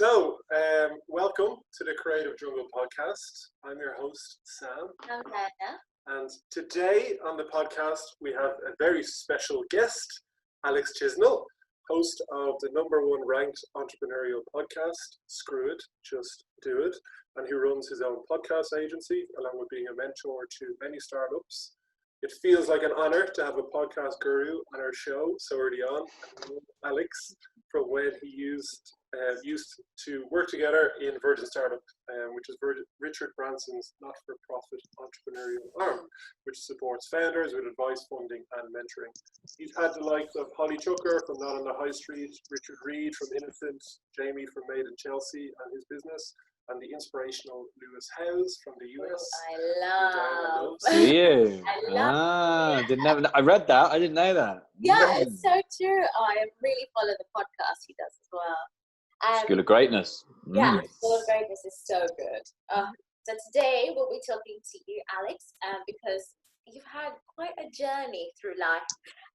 Welcome to the Creative Jungle podcast. I'm your host, Sam. I'm Hannah. And today on the podcast, we have a very special guest, Alex Chisnall, host of the #1 ranked entrepreneurial podcast, Screw It, Just Do It, and who runs his own podcast agency, along with being a mentor to many startups. It feels like an honor to have a podcast guru on our show so early on. Alex, from when he used to work together in Virgin Startup, which is Richard Branson's not-for-profit entrepreneurial arm, which supports founders with advice, funding, and mentoring. He's had the likes of Holly Chucker from Not on the High Street, Richard Reed from Innocent, Jamie from Made in Chelsea and his business, and the inspirational Lewis Howes from the US. I love. Do you? I didn't know. I read that. I didn't know that. Yeah, it's so true. I really follow the podcast he does as well. School of Greatness. Yeah, School of Greatness is so good. So today we'll be talking to you, Alex, because you've had quite a journey through life,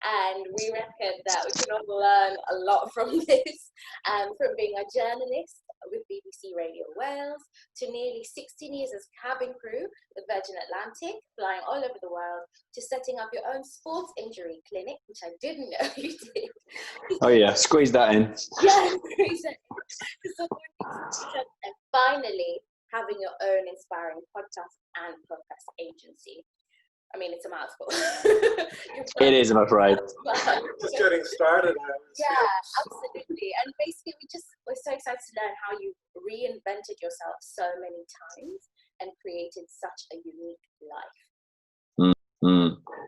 and we reckon that we can all learn a lot from this. From being a journalist with BBC Radio Wales to nearly 16 years as cabin crew with Virgin Atlantic, flying all over the world, to setting up your own sports injury clinic, which I didn't know you did. Oh yeah, squeeze that in. Yeah, squeeze it. And finally, having your own inspiring podcast and podcast agency. I mean, it's a mouthful. It is, I'm afraid. Just getting started. Yeah, absolutely. And basically, we're so excited to learn how you reinvented yourself so many times and created such a unique life.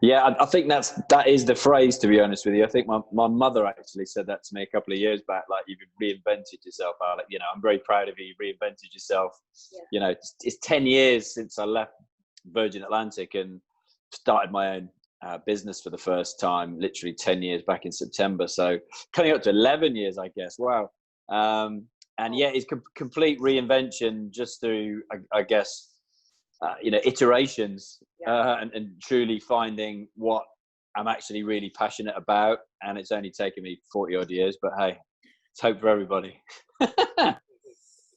Yeah, I think that is the phrase, to be honest with you. I think my mother actually said that to me a couple of years back, like, you've reinvented yourself, Alex. You know, I'm very proud of you. You reinvented yourself. Yeah. You know, it's 10 years since I left Virgin Atlantic and started my own business for the first time, literally 10 years back in September. So coming up to 11 years, I guess. Wow. And yeah, it's complete reinvention just through, I guess, iterations, and truly finding what I'm actually really passionate about. And it's only taken me 40 odd years, but hey, it's hope for everybody.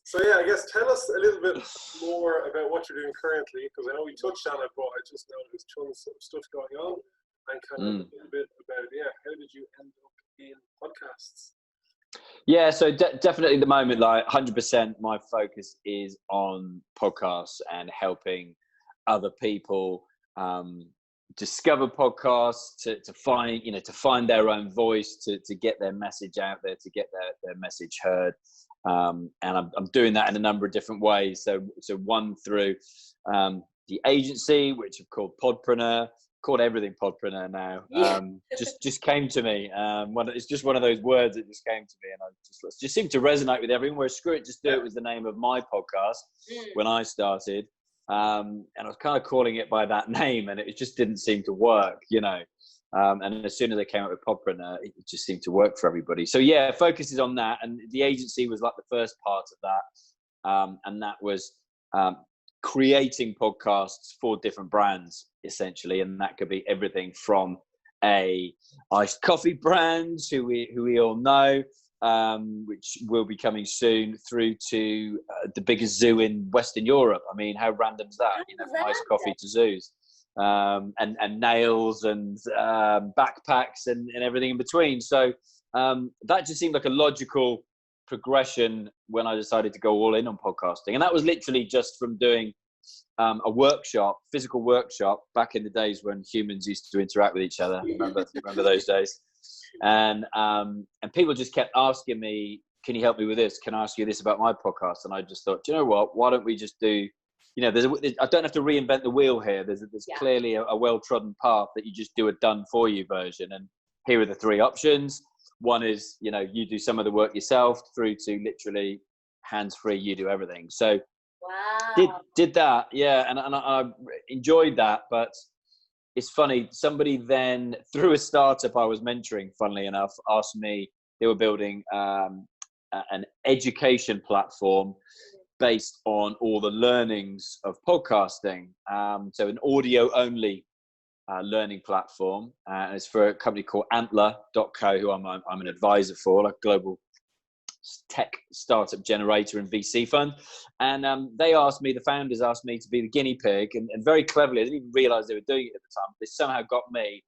So yeah, I guess tell us a little bit more about what you're doing currently, because I know we touched on it, but I just know there's tons of stuff going on, and kind of a little bit about, how did you end up in podcasts? Yeah, so definitely at the moment, like 100%, my focus is on podcasts and helping other people discover podcasts, to find their own voice, to get their message out there, to get their message heard. And I'm doing that in a number of different ways. So one through the agency, which I've called Podpreneur. Called everything Podpreneur now. Just came to me. It's just one of those words that just came to me, and I just seemed to resonate with everyone. Where Screw It, Just Do It was the name of my podcast when I started, and I was kind of calling it by that name, and it just didn't seem to work, And as soon as I came up with Podpreneur, it just seemed to work for everybody. So yeah, focus is on that, and the agency was like the first part of that, and that was creating podcasts for different brands, essentially, and that could be everything from a iced coffee brand who we all know, which will be coming soon, through to the biggest zoo in Western Europe. I mean, how random is that? From iced coffee to zoos, and nails and backpacks and everything in between. So that just seemed like a logical progression when I decided to go all in on podcasting. And that was literally just from doing a physical workshop back in the days when humans used to interact with each other. Remember those days? And people just kept asking me, can you help me with this? Can I ask you this about my podcast? And I just thought, do you know what? Why don't we just do, I don't have to reinvent the wheel here. There's clearly a well-trodden path that you just do a done for you version. And here are the three options. One is, you do some of the work yourself, through to literally hands-free, you do everything. So did that, yeah, and I enjoyed that. But it's funny, somebody then, through a startup I was mentoring, funnily enough, asked me, they were building an education platform based on all the learnings of podcasting. So an audio-only learning platform. And it's for a company called Antler.co, who I'm an advisor for, like global tech startup generator and VC fund. And the founders asked me to be the guinea pig. And very cleverly, I didn't even realize they were doing it at the time. They somehow got me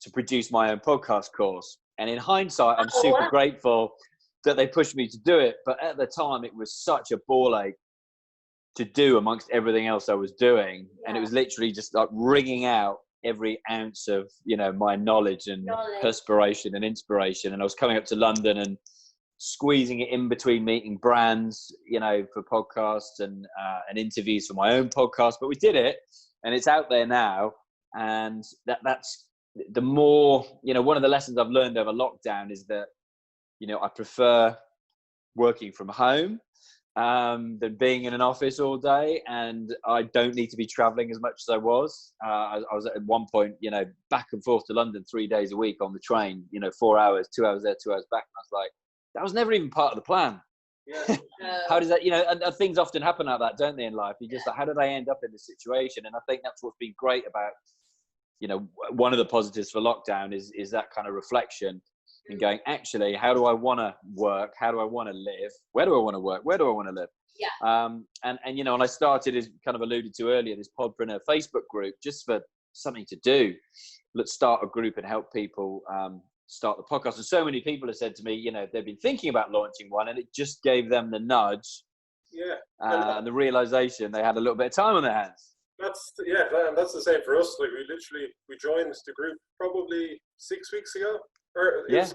to produce my own podcast course. And in hindsight, I'm super grateful that they pushed me to do it. But at the time, it was such a ball ache to do amongst everything else I was doing. And it was literally just like wringing out every ounce of, my knowledge and perspiration and inspiration. And I was coming up to London and squeezing it in between meeting brands, for podcasts and interviews for my own podcast. But we did it, and it's out there now. And that's the more, one of the lessons I've learned over lockdown is that, I prefer working from home than being in an office all day, and I don't need to be traveling as much as I was. I was at one point, back and forth to London 3 days a week on the train, 4 hours, 2 hours there, 2 hours back. And I was like, that was never even part of the plan. Yeah. How does that, and things often happen like that, don't they, in life? You just like, how did I end up in this situation? And I think that's what's been great about, one of the positives for lockdown is that kind of reflection and going, actually, how do I want to work? How do I want to live? Where do I want to work? Where do I want to live? Yeah. And I started, as kind of alluded to earlier, this Podpreneur Facebook group just for something to do. Let's start a group and help people start the podcast. And so many people have said to me, they've been thinking about launching one, and it just gave them the nudge and the realization they had a little bit of time on their hands. That's the same for us. Like we joined the group probably 6 weeks ago, or it was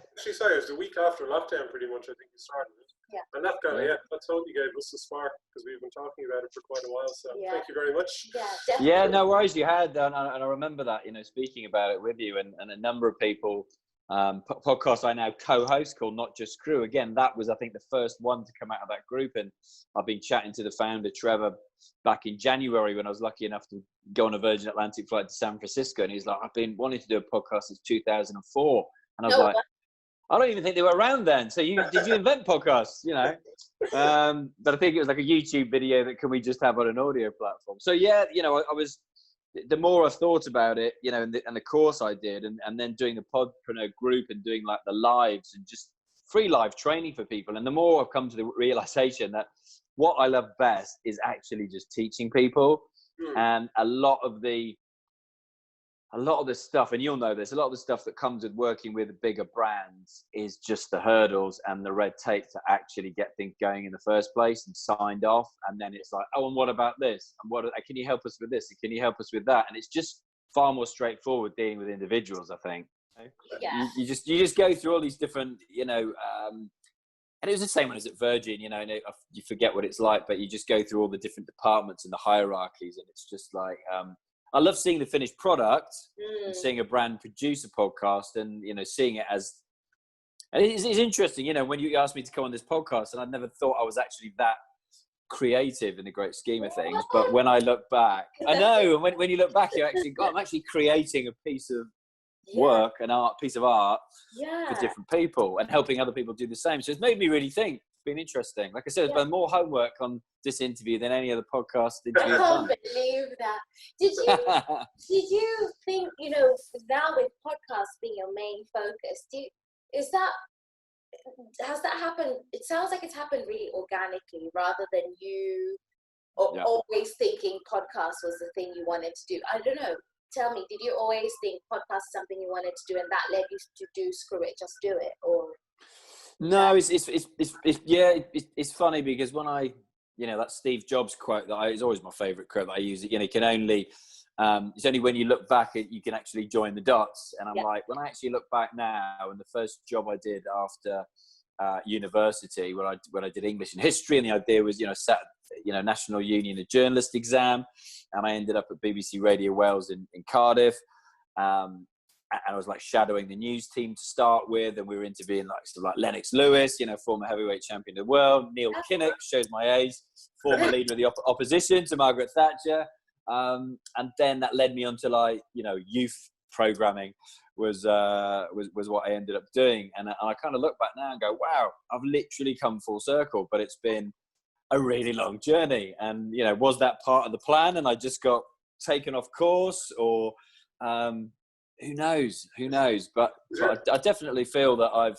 the week after lockdown, pretty much. I think we started it. Yeah. And that that totally gave us the spark, because we've been talking about it for quite a while. So thank you very much. Yeah, definitely. Yeah, no worries. You had, and I remember that, speaking about it with you, and a number of people. Podcast I now co-host called Not Just Crew. Again, that was, I think, the first one to come out of that group, and I've been chatting to the founder Trevor back in January when I was lucky enough to go on a Virgin Atlantic flight to San Francisco, and he's like, I've been wanting to do a podcast since 2004, and I was like, I don't even think they were around then. So did you invent podcasts? But I think it was like a YouTube video that can we just have on an audio platform. So I was. The more I thought about it, and the course I did, and then doing the Podpreneur group and doing like the lives and just free live training for people. And the more I've come to the realization that what I love best is actually just teaching people. And a lot of the stuff, and you'll know this, a lot of the stuff that comes with working with bigger brands is just the hurdles and the red tape to actually get things going in the first place and signed off. And then it's like, oh, and what about this? And can you help us with this? And can you help us with that? And it's just far more straightforward dealing with individuals, I think. Yeah. You just go through all these different, and it was the same when I was at Virgin, and you forget what it's like, but you just go through all the different departments and the hierarchies, and it's just like, I love seeing the finished product and seeing a brand produce a podcast, and seeing it as, and it's interesting, when you asked me to come on this podcast, and I never thought I was actually that creative in the great scheme of things. But when I look back, I know when you look back, you're actually, I'm actually creating a piece of work, an piece of art for different people, and helping other people do the same. So it's made me really think. Been interesting. Like I said, there's been more homework on this interview than any other podcast interview. I can't believe that. Did you think, now with podcasts being your main focus, has that happened? It sounds like it's happened really organically, rather than you always thinking podcast was the thing you wanted to do. I don't know. Tell me, did you always think podcast is something you wanted to do, and that led you to do Screw It, Just Do It, or? No, it's funny, because when I, that Steve Jobs quote is always my favorite quote that I use. You can only, it's only when you look back you can actually join the dots. And I'm like, when I actually look back now, and the first job I did after university, when I did English and history, and the idea was, sat, National Union of Journalists exam, and I ended up at BBC Radio Wales in Cardiff. And I was like shadowing the news team to start with, and we were interviewing like Lennox Lewis, former heavyweight champion of the world, Neil Kinnock, shows my age, former leader of the opposition to Margaret Thatcher, and then that led me on to youth programming was what I ended up doing, and I kind of look back now and go, wow, I've literally come full circle, but it's been a really long journey. And was that part of the plan, and I just got taken off course, or who knows? But I definitely feel that I've,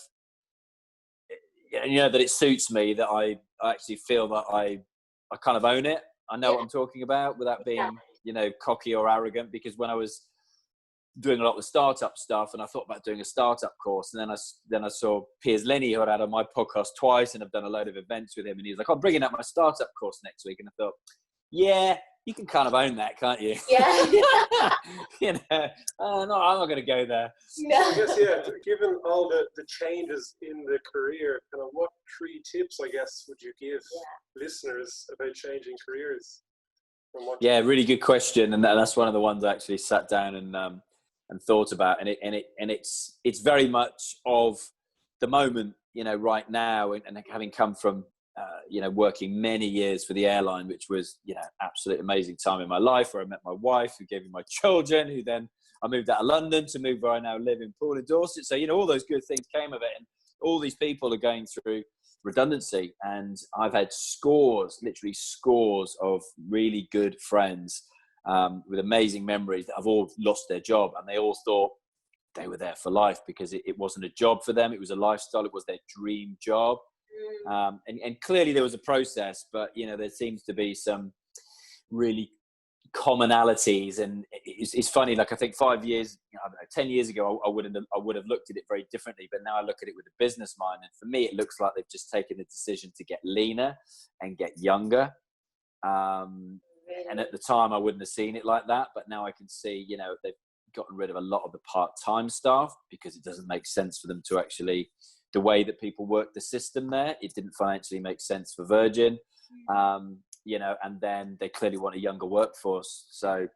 you know, that it suits me, that I actually feel that I kind of own it. I know what I'm talking about without being, you know, cocky or arrogant, because when I was doing a lot of the startup stuff and I thought about doing a startup course, and then I saw Piers Lenny, who I'd had on my podcast twice and I've done a load of events with him, and he was like, I'm bringing out my startup course next week. And I thought, yeah, you can kind of own that, can't you? Yeah. You know, no, I'm not going to go there. No. I guess, yeah, given all the changes in the career, kind of what 3 tips, I guess, would you give listeners about changing careers? Yeah, really good question, and that's one of the ones I actually sat down and thought about, and it's very much of the moment, you know, right now, and having come from you know, working many years for the airline, which was, you know, absolutely amazing time in my life, where I met my wife, who gave me my children, who then I moved out of London to move where I now live in Poole in Dorset. So, you know, all those good things came of it, and all these people are going through redundancy, and I've had literally scores of really good friends with amazing memories that have all lost their job, and they all thought they were there for life, because it wasn't a job for them, it was a lifestyle, it was their dream job. And clearly there was a process, but, you know, there seems to be some really commonalities, and it's funny, like I think 5 years, you know, I don't know, 10 years ago I would have looked at it very differently, but now I look at it with a business mind, and for me it looks like they've just taken the decision to get leaner and get younger, and at the time I wouldn't have seen it like that, but now I can see, you know, they've gotten rid of a lot of the part-time staff, because it doesn't make sense for them to actually, the way that people work the system there, it didn't financially make sense for Virgin. You know, and then they clearly want a younger workforce. So,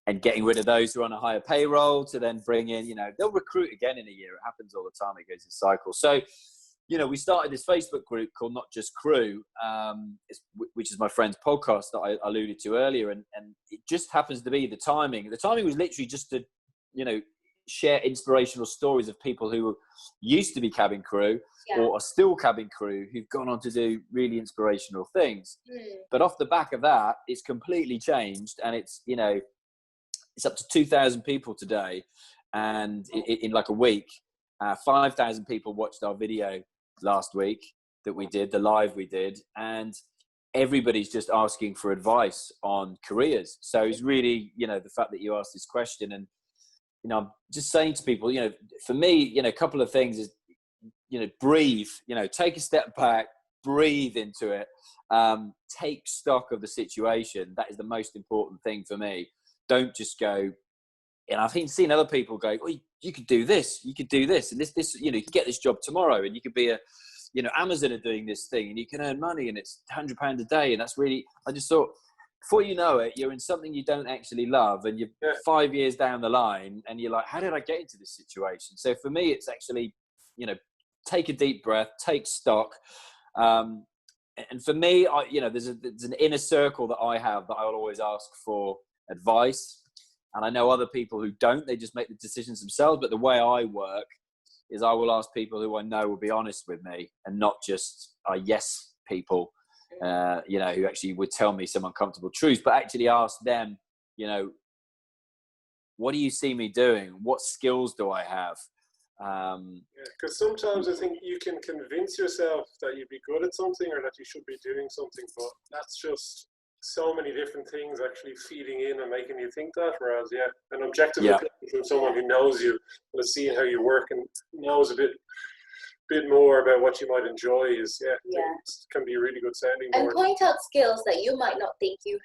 and getting rid of those who are on a higher payroll to then bring in, you know, they'll recruit again in a year. It happens all the time. It goes in cycles. So, you know, we started this Facebook group called Not Just Crew, which is my friend's podcast that I alluded to earlier. And it just happens to be the timing. The timing was literally just to, you know, share inspirational stories of people who used to be cabin crew or are still cabin crew, who've gone on to do really inspirational things. But off the back of that, it's completely changed, and it's, you know, it's up to 2,000 people today, and in like a week, 5,000 people watched our video last week that we did, the live we did, and everybody's just asking for advice on careers. So it's really, you know, the fact that you asked this question, and, you know, I'm just saying to people, you know, for me, you know, a couple of things is, you know, breathe, you know, take a step back, breathe into it, take stock of the situation. That is the most important thing for me. Don't just go, and I've seen other people go, well, you could do this, you could do this, and this, you know, you could get this job tomorrow, and you could be you know, Amazon are doing this thing, and you can earn money, and it's £100 a day, and that's really, I just thought, before you know it, you're in something you don't actually love, and you're 5 years down the line, and you're like, how did I get into this situation? So for me, it's actually, you know, take a deep breath, take stock. And for me, you know, there's an inner circle that I have that I will always ask for advice. And I know other people who don't, they just make the decisions themselves. But the way I work is I will ask people who I know will be honest with me, and not just yes people. You know, who actually would tell me some uncomfortable truths, but actually ask them, you know, what do you see me doing? What skills do I have? Because sometimes I think you can convince yourself that you'd be good at something, or that you should be doing something, but that's just so many different things actually feeding in and making you think that. Whereas, an objective opinion from someone who knows you and has seen how you work and knows a bit more about what you might enjoy is can be a really good sounding board. And point out skills that you might not think you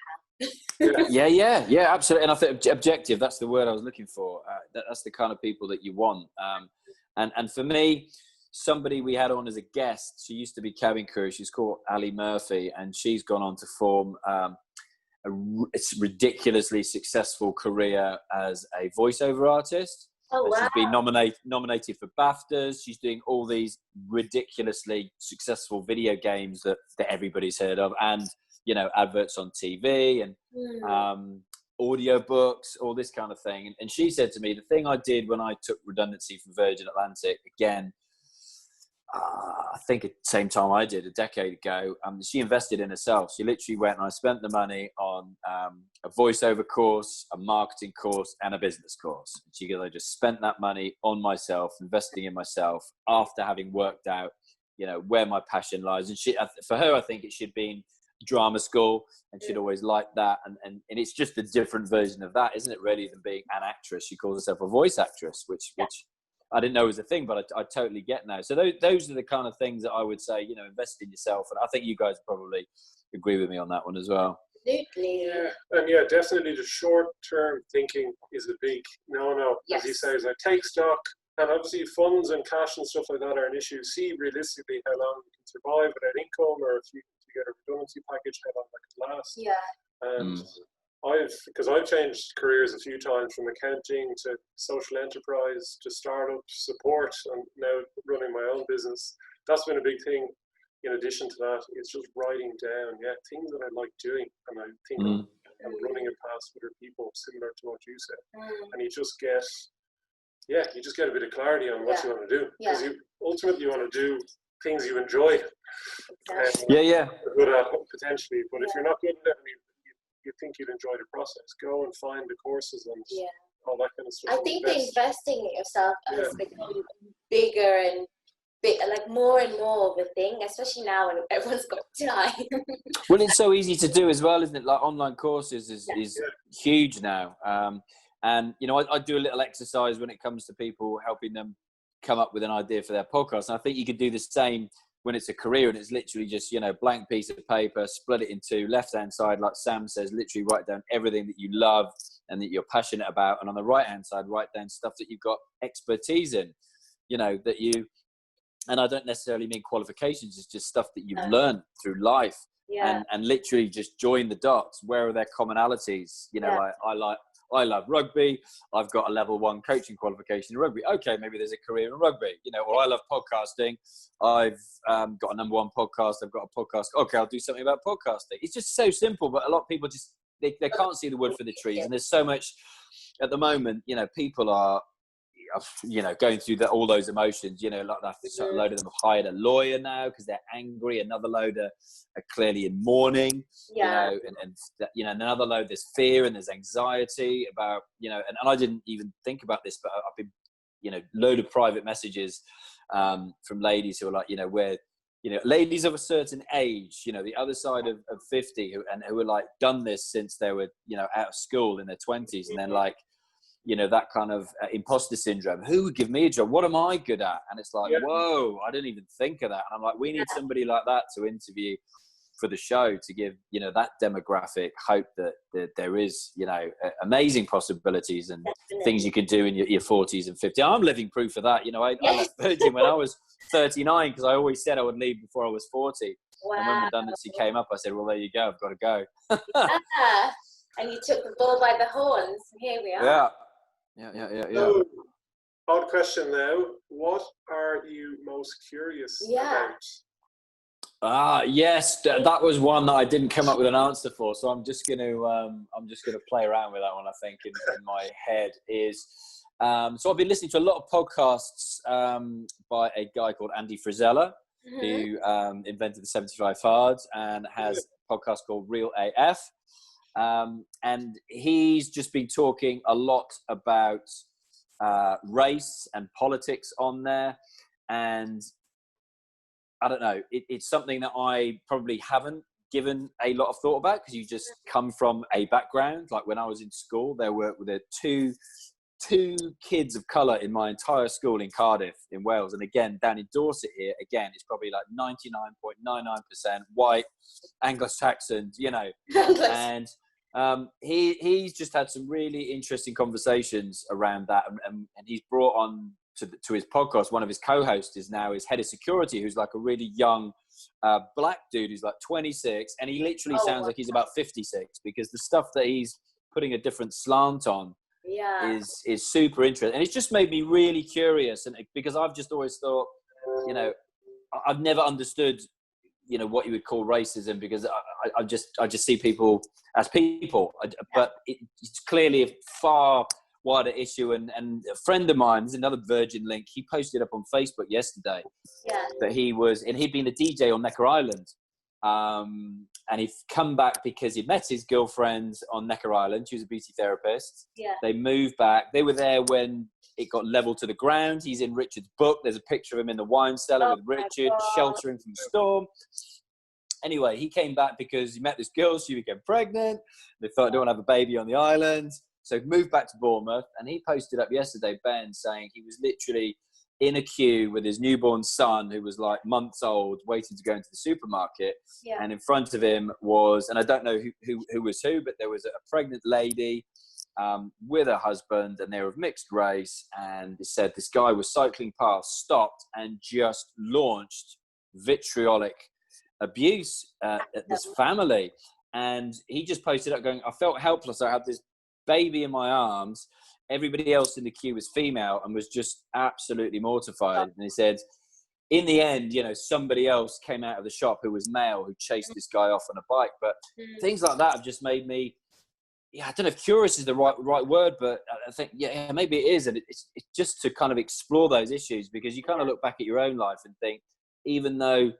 have. yeah, absolutely. And I think objective, that's the word I was looking for. That's the kind of people that you want. And for me, somebody we had on as a guest, she used to be cabin crew, she's called Ali Murphy, and she's gone on to form a ridiculously successful career as a voiceover artist. Oh, wow. She's been nominated for BAFTAs. She's doing all these ridiculously successful video games that everybody's heard of, and, you know, adverts on TV and audio books, all this kind of thing. And she said to me, the thing I did when I took redundancy from Virgin Atlantic, again, I think at the same time I did a decade ago, she invested in herself. She literally went, and I spent the money on a voiceover course, a marketing course, and a business course. She goes, I just spent that money on myself, investing in myself, after having worked out, where my passion lies. And for her, I think it should be in drama school, and she'd always liked that. And it's just a different version of that, isn't it, really, than being an actress? She calls herself a voice actress, which I didn't know was a thing, but I totally get now. So those are the kind of things that I would say, invest in yourself. And I think you guys probably agree with me on that one as well. Absolutely. Yeah, definitely the short-term thinking is a big no. As he says, take stock, and obviously funds and cash and stuff like that are an issue. See realistically how long you can survive without income, or if you get a redundancy package, how long that can last. Yeah. And I've changed careers a few times, from accounting to social enterprise to startup support, and now running my own business. That's been a big thing. In addition to that, it's just writing down, things that I like doing, and I think I'm running it past other people, similar to what you said. And you just get a bit of clarity on what you want to do, because you ultimately want to do things you enjoy. Good at potentially, but if you're not good at it, you think you'd enjoy the process, go and find the courses and all that kind of stuff. I think the investing in yourself has become bigger and like more and more of a thing, especially now when everyone's got time. Well, it's so easy to do as well, isn't it? Like online courses is huge now. And I do a little exercise when it comes to people, helping them come up with an idea for their podcast. And I think you could do the same when it's a career, and it's literally just, blank piece of paper, split it in two, left-hand side, like Sam says, literally write down everything that you love and that you're passionate about. And on the right-hand side, write down stuff that you've got expertise in, and I don't necessarily mean qualifications, it's just stuff that you've learned through life, and literally just join the dots. Where are their commonalities? Like I love rugby. I've got a level 1 coaching qualification in rugby. Okay, maybe there's a career in rugby, or I love podcasting. I've got a number 1 podcast. I've got a podcast. Okay, I'll do something about podcasting. It's just so simple, but a lot of people just, they can't see the wood for the trees. And there's so much at the moment, people are, going through all those emotions, like that. A load of them have hired a lawyer now because they're angry. Another load are clearly in mourning, and another load, there's fear and there's anxiety about, and I didn't even think about this, but I've been, load of private messages from ladies who are like, where, ladies of a certain age, the other side of 50 who are like done this since they were, out of school in their 20s, and then like, that kind of imposter syndrome. Who would give me a job? What am I good at? And it's like, whoa, I didn't even think of that. And I'm like, we need somebody like that to interview for the show, to give, that demographic hope that there is, amazing possibilities and things you could do in your 40s and 50s. I'm living proof of that. I left Virgin when I was 39 because I always said I would leave before I was 40. Wow. And when redundancy came up, I said, well, there you go. I've got to go. And you took the bull by the horns. Here we are. Yeah. So, odd question now. What are you most curious about? Yes, that was one that I didn't come up with an answer for. So I'm just gonna play around with that one. I think in my head is. So I've been listening to a lot of podcasts by a guy called Andy Frisella, who invented the 75 Hard and has a podcast called Real AF. And he's just been talking a lot about race and politics on there. And I don't know, it's something that I probably haven't given a lot of thought about, because you just come from a background. Like when I was in school, there were two kids of colour in my entire school in Cardiff in Wales, and again down in Dorset here, again it's probably like 99.99% white, Anglo-Saxons, and he's just had some really interesting conversations around that, and he's brought on to his podcast, one of his co-hosts is now his head of security, who's like a really young black dude who's like 26, and he literally sounds like he's about 56, because the stuff that he's putting a different slant on is super interesting. And it's just made me really curious, and because I've just always thought, I've never understood what you would call racism, because I just see people as people, but it's clearly a far wider issue. And a friend of mine, there's another Virgin link, he posted up on Facebook yesterday that he'd been a DJ on Necker Island, and he'd come back because he'd met his girlfriend on Necker Island. She was a beauty therapist. They moved back. They were there when it got leveled to the ground. He's in Richard's book. There's a picture of him in the wine cellar with Richard, sheltering from the storm. Anyway, he came back because he met this girl. She became pregnant. They thought, I don't want to have a baby on the island. So he moved back to Bournemouth, and he posted up yesterday, Ben, saying he was literally in a queue with his newborn son, who was like months old, waiting to go into the supermarket. Yeah. And in front of him was, and I don't know who was who, but there was a pregnant lady with her husband, and they were of mixed race. And he said this guy was cycling past, stopped, and just launched vitriolic abuse at this family. And he just posted up going, I felt helpless. I had this baby in my arms. Everybody else in the queue was female and was just absolutely mortified. And he said, in the end, you know, somebody else came out of the shop who was male, who chased this guy off on a bike. But things like that have just made me, I don't know if curious is the right word, but I think, yeah, maybe it is. And it's just to kind of explore those issues, because you kind of look back at your own life and think, even though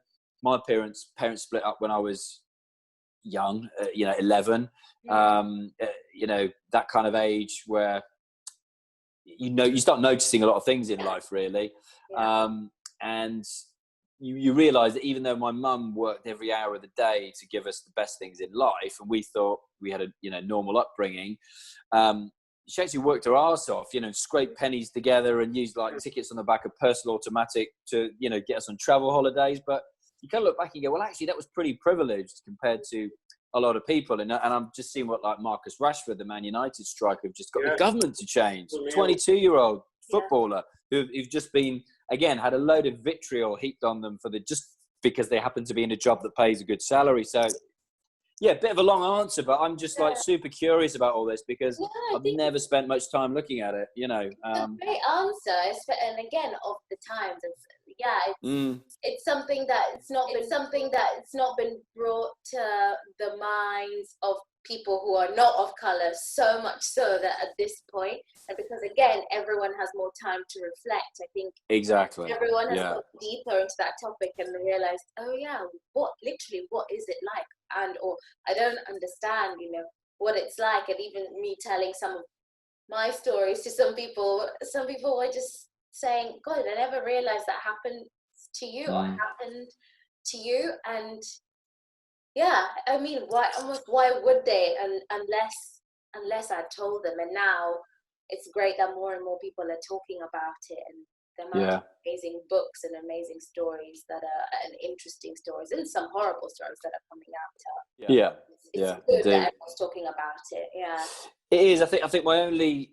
my parents split up when I was young, 11, that kind of age where, you start noticing a lot of things in life, really. And you realize that even though my mum worked every hour of the day to give us the best things in life, and we thought we had a normal upbringing, she actually worked her arse off, scraped pennies together and used like tickets on the back of Personal Automatic to, get us on travel holidays. But you kind of look back and go, well, actually, that was pretty privileged compared to a lot of people. And I'm just seeing what, like, Marcus Rashford, the Man United striker, have just got the government to change. 22-year-old footballer who've just been, again, had a load of vitriol heaped on them just because they happen to be in a job that pays a good salary. So, yeah, a bit of a long answer, but I'm just like super curious about all this, because I've never spent much time looking at it, It's a great answer, and again, of the times, it's something that it's not been brought to the minds of people who are not of color, so much so that at this point, and because again, everyone has more time to reflect, I think exactly everyone has got deeper into that topic and realized, oh yeah, what is it like? Or I don't understand, what it's like. And even me telling some of my stories to some people were just saying, God, I never realized that happened to you or happened to you. And yeah, I mean, why would they? And unless I told them. And now it's great that more and more people are talking about it, and the amount of amazing books and amazing stories and interesting stories, and some horrible stories that are coming out. It's good that everyone's talking about it. Yeah, it is. I think my only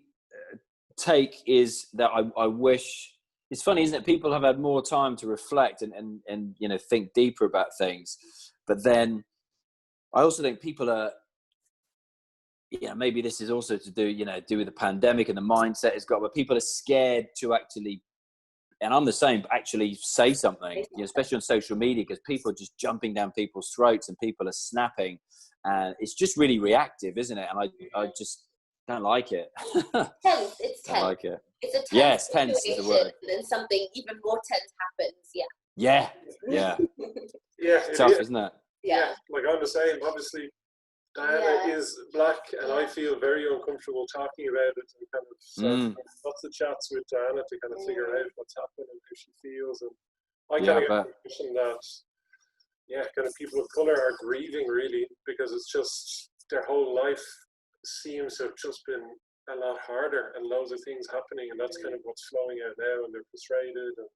take is that I wish. It's funny, isn't it? People have had more time to reflect and think deeper about things, but then I also think people are. Maybe this is also to do with the pandemic and the mindset it's got, but people are scared to actually, and I'm the same, actually say something, especially on social media, because people are just jumping down people's throats and people are snapping, and it's just really reactive, isn't it? And I just don't like it. Tense. It's tense. I like it. It's a tense Yes, tense is the word. And then something even more tense happens. Yeah. Tough, isn't it? Yeah, like I'm the same. Obviously, Diana is black, and I feel very uncomfortable talking about it, and kind of lots of chats with Diana to kind of figure out what's happening and how she feels. And I kind of get the impression that, kind of people of color are grieving, really, because it's just their whole life seems to have just been a lot harder, and loads of things happening, and that's kind of what's flowing out now, and they're frustrated, and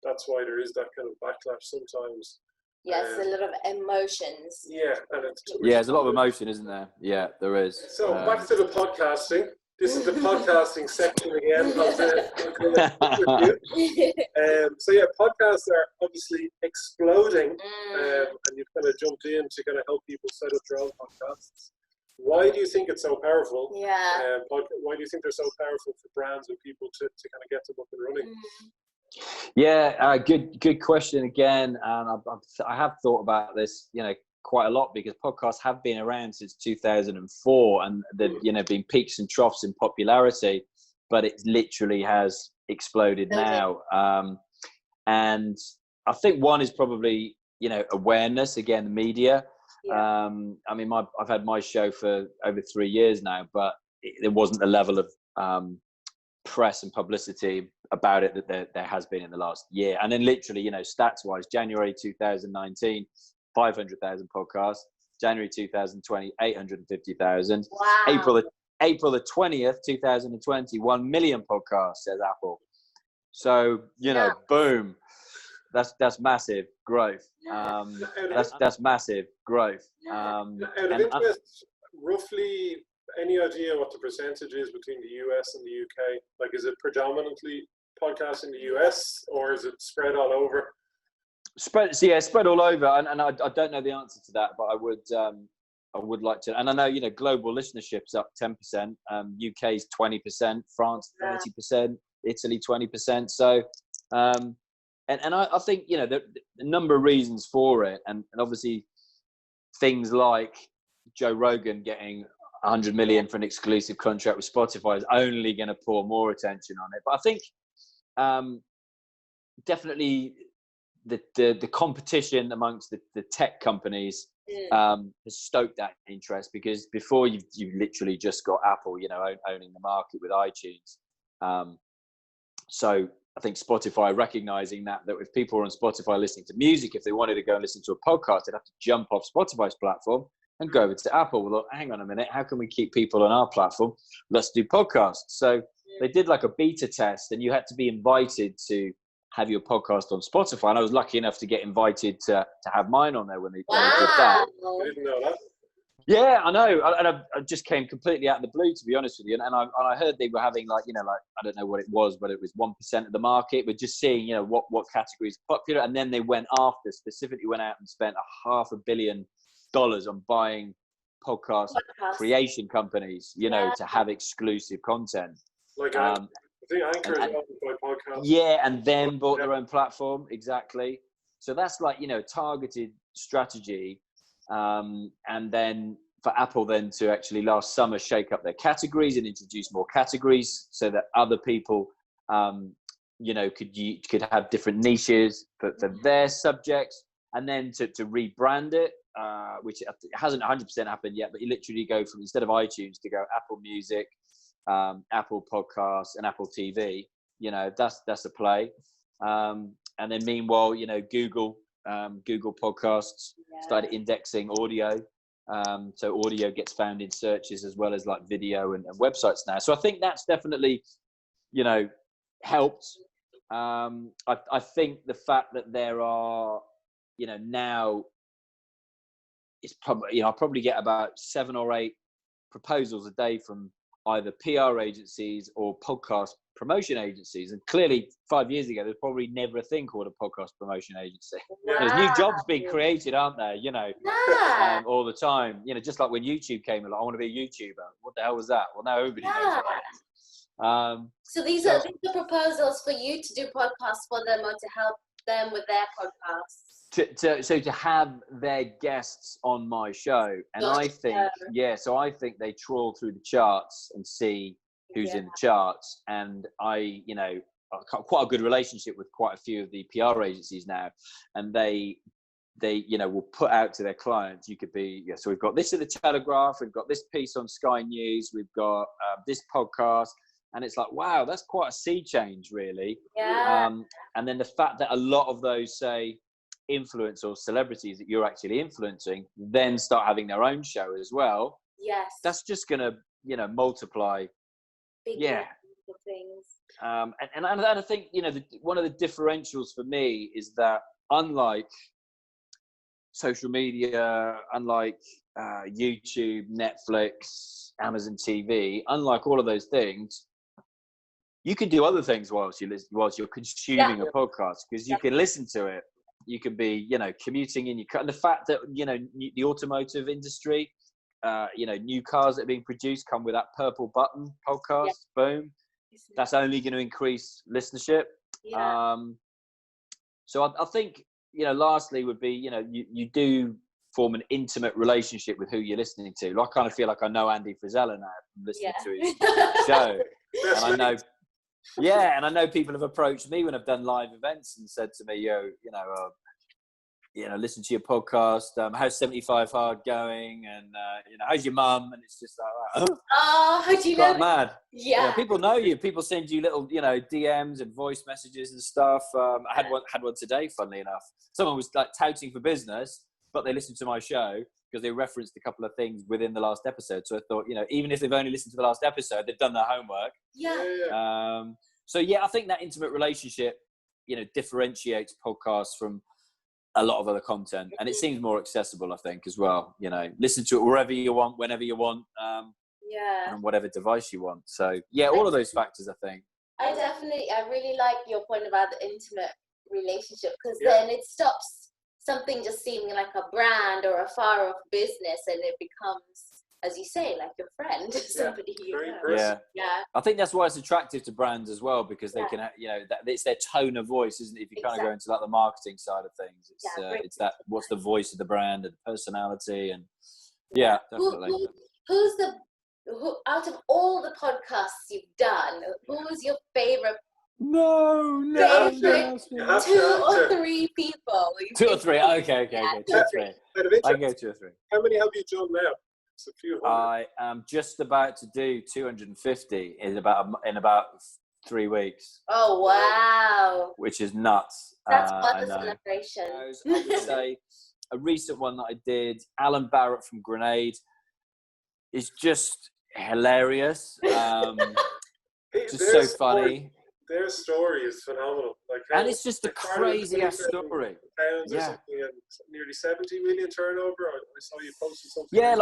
that's why there is that kind of backlash sometimes. Yes, a lot of emotions. Yeah, and there's a lot of emotion, isn't there? Yeah, there is. So back to the podcasting. This is the podcasting section again. So podcasts are obviously exploding, and you've kind of jumped in to kind of help people set up their own podcasts. Why do you think it's so powerful? Why do you think they're so powerful for brands and people to kind of get them up and running? Yeah, good question again. And I have thought about this, quite a lot, because podcasts have been around since 2004, and they've, been peaks and troughs in popularity, but it literally has exploded now. And I think one is probably, awareness, again, the media. I mean, I've had my show for over 3 years now, but there wasn't the level of press and publicity about it that there has been in the last year. And then literally, you know, stats wise, January 2019, 500,000 podcasts. January 2020, 850,000. Wow. April the 20th, 2020, 1 million podcasts, says Apple. So, you know, boom. That's massive growth. That's massive growth. Out of interest, roughly any idea what the percentage is between the US and the UK? Like, is it predominantly podcasts in the US, or is it spread all over? Spread all over, and I don't know the answer to that, but I would like to. And I know, you know, global listenership's up 10%, UK's 20%, France 30%, Italy 20%. So, and I think, you know, the number of reasons for it, and obviously things like Joe Rogan getting 100 million for an exclusive contract with Spotify is only going to pour more attention on it. But I think definitely the competition amongst the tech companies has stoked that interest, because before you've literally just got Apple, you know, owning the market with iTunes. So I think Spotify recognizing that if people are on Spotify listening to music, if they wanted to go and listen to a podcast, they'd have to jump off Spotify's platform and go over to Apple. Well, hang on a minute, how can we keep people on our platform? Let's do podcasts. So they did like a beta test, and you had to be invited to have your podcast on Spotify. And I was lucky enough to get invited to have mine on there when they did that. I didn't know that. Yeah, I know. And I just came completely out of the blue, to be honest with you. And I heard they were having like, you know, like, I don't know what it was, but it was 1% of the market. But just seeing, you know, what categories are popular. And then they specifically went out and spent $500 million on buying podcast creation companies, you know, to have exclusive content. Like I think Anchor is owned by podcasts. Yeah, and then bought their own platform. Exactly. So that's like, you know, targeted strategy. And then for Apple then to actually last summer shake up their categories and introduce more categories so that other people, you know, could have different niches for their subjects, and then to rebrand it, which hasn't 100% happened yet, but you literally go from, instead of iTunes, to go Apple Music, Apple Podcasts, and Apple TV. You know, that's a play. And then meanwhile, you know, Google Podcasts started indexing audio. So audio gets found in searches as well as like video and websites now. So I think that's definitely, you know, helped. I think the fact that there are, you know, now it's probably, you know, I probably get about 7 or 8 proposals a day from either PR agencies or podcast promotion agencies. And clearly 5 years ago, there's probably never a thing called a podcast promotion agency. Wow. There's new jobs being created, aren't there? You know, all the time. You know, just like when YouTube came along, I want to be a YouTuber. What the hell was that? Well, now everybody knows what that is. So these are proposals for you to do podcasts for them, or to help them with their podcasts. To have their guests on my show. And I think they trawl through the charts and see who's in the charts. And I, you know, quite a good relationship with quite a few of the PR agencies now, and they you know, will put out to their clients, you could be, so we've got this in the Telegraph, we've got this piece on Sky News, we've got this podcast. And it's like, wow, that's quite a sea change, really. And then the fact that a lot of those, say, influence or celebrities that you're actually influencing then start having their own show as well. Yes. That's just going to, you know, multiply. Big things. And I think, you know, one of the differentials for me is that unlike social media, unlike YouTube, Netflix, Amazon TV, unlike all of those things, you can do other things whilst you're consuming a podcast, because you can listen to it. You could be, you know, commuting in your car. And the fact that, you know, the automotive industry, you know, new cars that are being produced come with that purple button podcast, boom. That's only going to increase listenership. So I think, you know, lastly would be, you know, you do form an intimate relationship with who you're listening to. Like, I kind of feel like I know Andy Frisella now from listening to his show. And I know people have approached me when I've done live events and said to me, you know, listen to your podcast. How's 75 hard going? And how's your mum? And it's just like, oh, how do you quite know? mad. Yeah. People know you. People send you little, DMs and voice messages and stuff. I had one today, funnily enough. Someone was like touting for business, but they listened to my show because they referenced a couple of things within the last episode. So I thought, even if they've only listened to the last episode, they've done their homework. Yeah. So yeah, I think that intimate relationship, differentiates podcasts from a lot of other content, and it seems more accessible, I think, as well. Listen to it wherever you want, whenever you want, and on whatever device you want. So yeah, all of those factors, I think. I really like your point about the intimate relationship, because then it stops something just seeming like a brand or a far off business, and it becomes, as you say, like your friend, somebody you know. Yeah. I think that's why it's attractive to brands as well, because they can, it's their tone of voice, isn't it? If you kind of go into like the marketing side of things, it's that what's the voice of the brand and the personality, and definitely. Who's out of all the podcasts you've done, who was your favorite? Favorite 2 or 3 people. 2 or 3. Okay. 2 or 3. I go 2 or 3. How many have you done now? It's a few hundred. I am just about to do 250 in about 3 weeks. Oh wow! Which is nuts. That's quite a celebration. I would say a recent one that I did, Alan Barrett from Grenade, is just hilarious. Just so funny. Their story is phenomenal. And it's just a crazy ass story. Pounds or something, and nearly 70 million turnover. I saw you posted something. Yeah,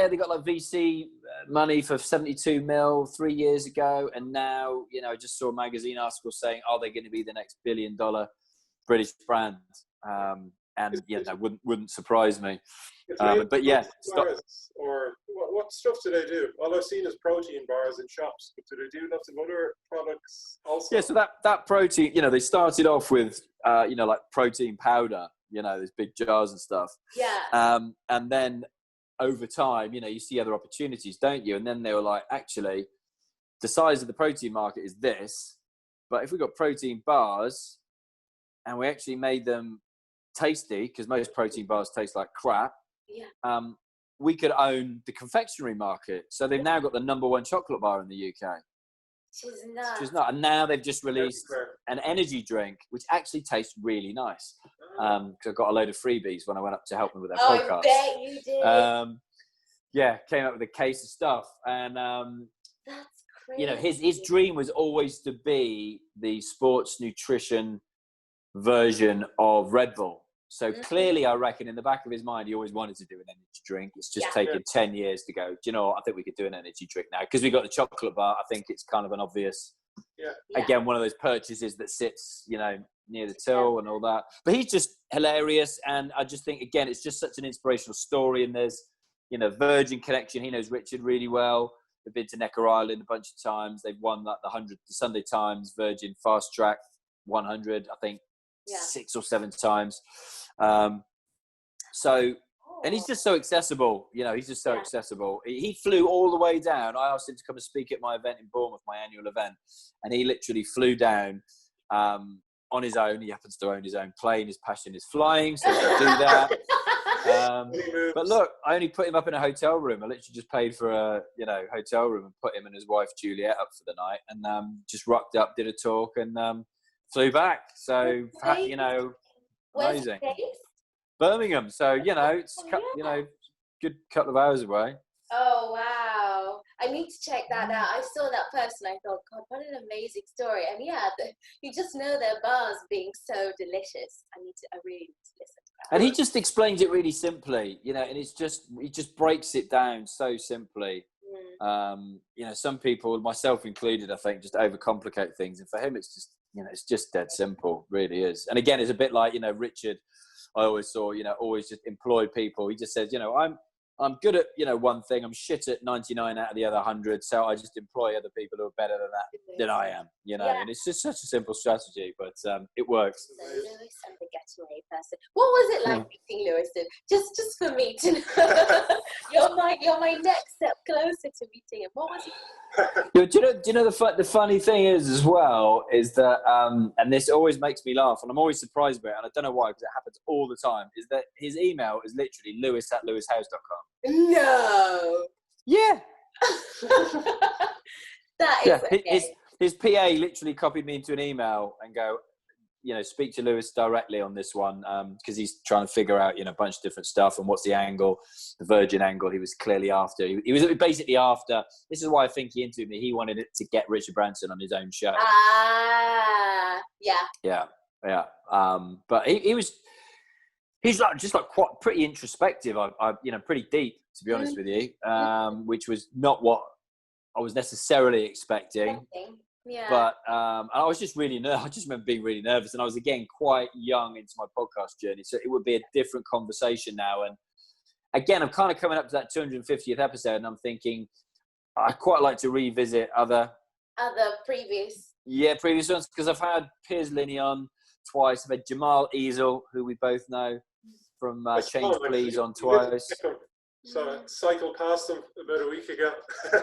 they got like VC money for 72 mil 3 years ago, and now I just saw a magazine article saying, are they going to be the next $1 billion British brand? And that wouldn't surprise me. But yeah, or what stuff do they do? All I've seen is protein bars in shops, but do they do lots of other products also? Yeah, so that protein, they started off with like protein powder, these big jars and stuff. Yeah. And then over time, you see other opportunities, don't you? And then they were like, actually, the size of the protein market is this, but if we got protein bars and we actually made them tasty, because most protein bars taste like crap, we could own the confectionery market. So they've now got the #1 chocolate bar in the UK. Which is not. And now they've just released an energy drink, which actually tastes really nice. Because I got a load of freebies when I went up to help them with their podcast. I bet you did. Came up with a case of stuff. And, that's crazy. His dream was always to be the sports nutrition version of Red Bull. So clearly, I reckon in the back of his mind, he always wanted to do an energy drink. It's just taken 10 years to go, do you know what? I think we could do an energy drink now. Because we got the chocolate bar. I think it's kind of an obvious, again, one of those purchases that sits, near the till and all that. But he's just hilarious. And I just think, again, it's just such an inspirational story. And there's, Virgin connection. He knows Richard really well. They've been to Necker Island a bunch of times. They've won like the Sunday Times Virgin Fast Track 100, I think. 6 or 7 times. And he's just so accessible, he's just so accessible. He flew all the way down. I asked him to come and speak at my event in Bournemouth, my annual event, and he literally flew down on his own. He happens to own his own plane. His passion is flying, so he can do that. But look, I only put him up in a hotel room. I literally just paid for a hotel room and put him and his wife Juliet up for the night, and just rocked up, did a talk, and flew back. So amazing. Birmingham. So it's good couple of hours away. Oh wow! I need to check that out. I saw that post and I thought, God, what an amazing story. And you just know their bars being so delicious. I really need to listen to that. And he just explains it really simply, and he just breaks it down so simply. Some people, myself included, I think, just overcomplicate things, and for him, it's just. It's just dead simple, really is. And again, it's a bit like, Richard, I always saw, always just employ people. He just says, I'm I'm good at, one thing. I'm shit at 99 out of the other 100. So I just employ other people who are better than I am, and it's just such a simple strategy, but it works. So Lewis and the getaway person. What was it like meeting Lewis? Just for me to know. you're my next step closer to meeting him. What was he? Do you know the funny thing is as well is that and this always makes me laugh, and I'm always surprised by it, and I don't know why, because it happens all the time, is that his email is literally lewis@lewishouse.com. No. Yeah. That is okay. His PA literally copied me into an email and go, speak to Lewis directly on this one, because he's trying to figure out, a bunch of different stuff and what's the angle, the Virgin angle he was clearly after. He was basically after, this is why I think he interviewed me, he wanted it to get Richard Branson on his own show. Yeah. Yeah. But he's quite pretty introspective, pretty deep, to be honest with you, which was not what I was necessarily expecting. Yeah. But I was just really nervous. I just remember being really nervous, and I was again quite young into my podcast journey, so it would be a different conversation now. And again, I'm kind of coming up to that 250th episode, and I'm thinking I'd quite like to revisit other previous ones, because I've had Piers Linney on twice. I've had Jamal Easel, who we both know from Change Please, on twice. So I cycled past him about a week ago.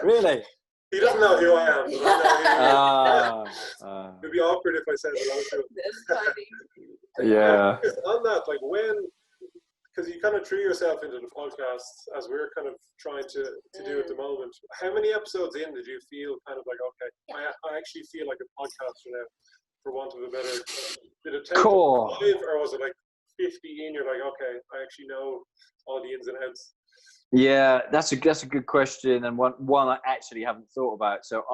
Really? He doesn't know who I am, but I know who he is. It'd be awkward if I said hello to him. That's funny. Yeah. On that, because you kind of threw yourself into the podcast as we're kind of trying to do at the moment. How many episodes in did you feel kind of like, okay, I actually feel like a podcaster now, for want of a better? Did it take Cool. 5, or was it like 50 in? You're like, okay, I actually know all the ins and outs. Yeah, that's a good question, and one I actually haven't thought about. So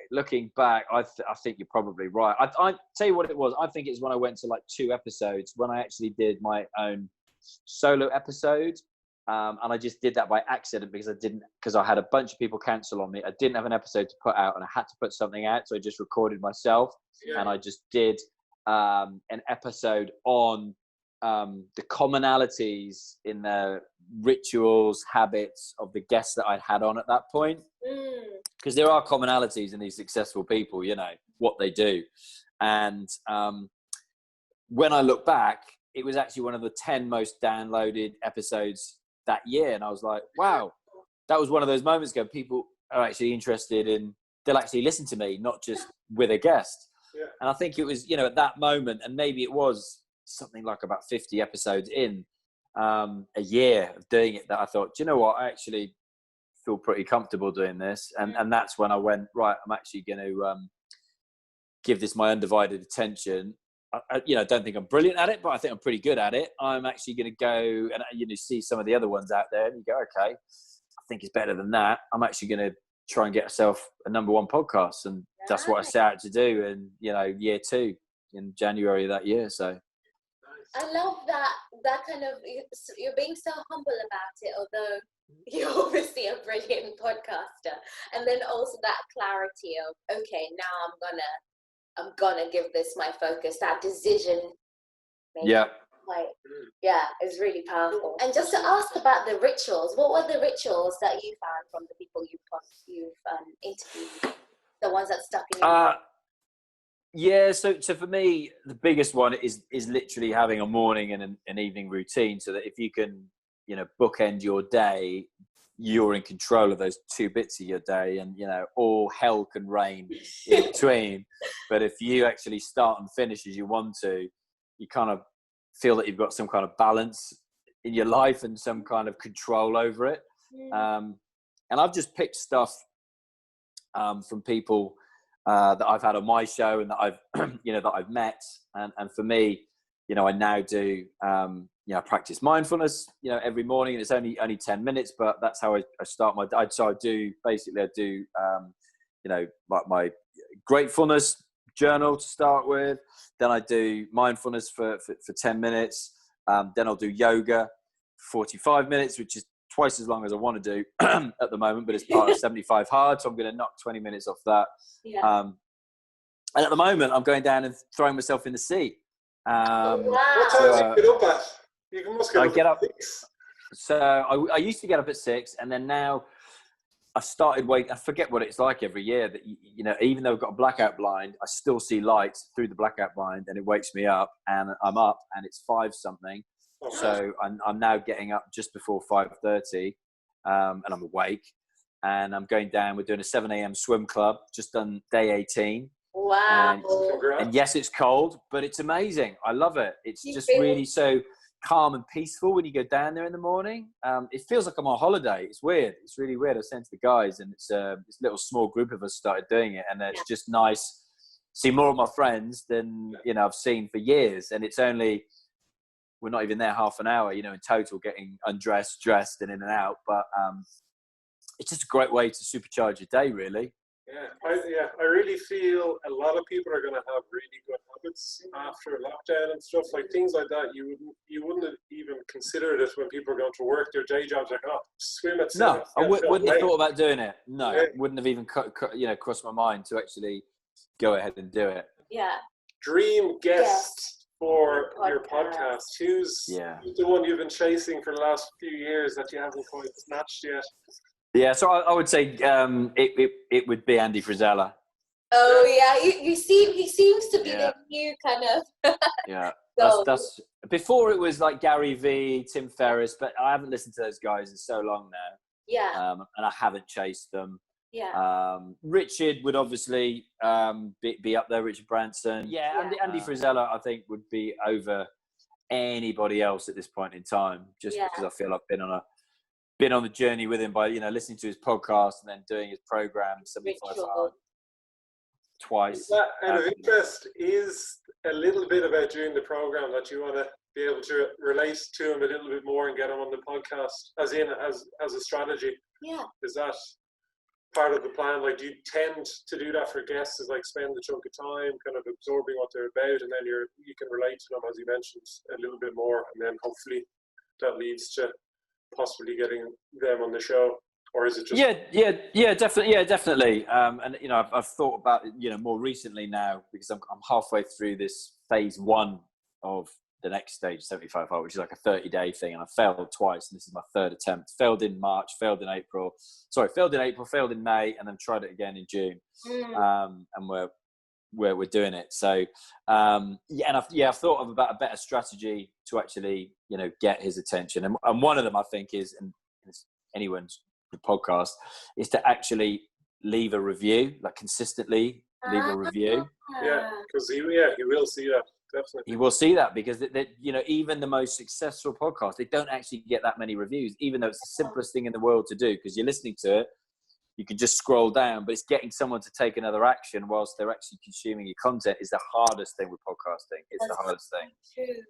looking back, I think you're probably right. I tell you what it was. I think it's when I went to like 2 episodes, when I actually did my own solo episode, and I just did that by accident because I had a bunch of people cancel on me. I didn't have an episode to put out, and I had to put something out, so I just recorded myself, and I just did an episode on the commonalities in the rituals, habits of the guests that I'd had on at that point. Because there are commonalities in these successful people, what they do. And when I look back, it was actually one of the 10 most downloaded episodes that year. And I was like, wow, that was one of those moments ago. People are actually interested they'll actually listen to me, not just with a guest. Yeah. And I think it was, at that moment, and maybe it was something like about 50 episodes in a year of doing it, that I thought, do you know what, I actually feel pretty comfortable doing this. And that's when I went, right, I'm actually going to give this my undivided attention. I don't think I'm brilliant at it, but I think I'm pretty good at it. I'm actually going to go and see some of the other ones out there, and you go, okay, I think it's better than that. I'm actually going to try and get myself a #1 podcast, and that's what I set out to do in year 2 in January of that year. So I love that kind of, you're being so humble about it, although you're obviously a brilliant podcaster. And then also that clarity of, okay, now I'm gonna give this my focus. That decision making, is really powerful. And just to ask about the rituals, what were the rituals that you found from the people you've interviewed, the ones that stuck in your mind? Yeah, so for me, the biggest one is literally having a morning and an evening routine, so that if you can, bookend your day, you're in control of those 2 bits of your day, and all hell can rain in between. But if you actually start and finish as you want to, you kind of feel that you've got some kind of balance in your life and some kind of control over it. And I've just picked stuff from people that I've had on my show, and that I've that I've met, and for me, I now do I practice mindfulness every morning, and it's only 10 minutes, but that's how I start my day. So I do my gratefulness journal to start with, then I do mindfulness for 10 minutes, then I'll do yoga 45 minutes, which is twice as long as I want to do at the moment, but it's part of 75 hard, so I'm going to knock 20 minutes off that. And at the moment, I'm going down and throwing myself in the sea. What time do you get up at? You must get up. So I used to get up at 6, and then now I started I forget what it's like every year that, you know, even though I've got a blackout blind, I still see lights through the blackout blind, and it wakes me up, and I'm up, and it's 5 something. So I'm now getting up just before 5:30, and I'm awake, and I'm going down. We're doing a 7 a.m. swim club, just done day 18. Wow. And yes, it's cold, but it's amazing. I love it. It's just really so calm and peaceful when you go down there in the morning. It feels like I'm on holiday. It's weird. It's really weird. I was saying to the guys, and it's this little small group of us started doing it, and it's just nice. See more of my friends than, you know, I've seen for years, and it's only, we're not even there half an hour, you know, in total, getting undressed, dressed, and in and out. But it's just a great way to supercharge your day, really. I really feel a lot of people are going to have really good habits after lockdown and stuff, like things like that. You wouldn't have even considered it when people are going to work their day jobs, like, oh, swim at 7. No, I wouldn't have thought about doing it. No, wouldn't have even crossed my mind to actually go ahead and do it. Yeah. Dream guest for your podcast. Who's the one you've been chasing for the last few years that you haven't quite snatched yet? Yeah, so I would say it would be Andy Frisella. Oh yeah, he seems to be the new kind of. Yeah, that's before it was like Gary Vee, Tim Ferriss, but I haven't listened to those guys in so long now. Yeah. And I haven't chased them. Yeah. Richard would obviously be up there. Richard Branson. Yeah. Andy Frisella, I think, would be over anybody else at this point in time, just because I feel I've been on the journey with him by, you know, listening to his podcast and then doing his program 75 Hard twice. Out of interest, is a little bit about doing the program that you want to be able to relate to him a little bit more and get him on the podcast as a strategy? Yeah. Is that part of the plan? Like, do you tend to do that for guests, is like spend a chunk of time kind of absorbing what they're about, and then you can relate to them, as you mentioned, a little bit more, and then hopefully that leads to possibly getting them on the show? Or is it just definitely and you know, I've thought about it, you know, more recently now, because I'm halfway through this phase 1 of the next stage, 75 Hard, which is like a 30-day thing, and I failed twice, and this is my 3rd attempt. Failed in March, failed in April, failed in May, and then tried it again in June. And we're doing it. So I've thought of about a better strategy to actually, you know, get his attention, and one of them, I think, is, and anyone's podcast, is to actually leave a review, like consistently leave a review. Yeah, because he will see that. Definitely. He will see that, because you know, even the most successful podcasts, they don't actually get that many reviews, even though it's the simplest thing in the world to do, because you're listening to it, you can just scroll down, but it's getting someone to take another action whilst they're actually consuming your content is the hardest thing with podcasting. It's the hardest thing. True.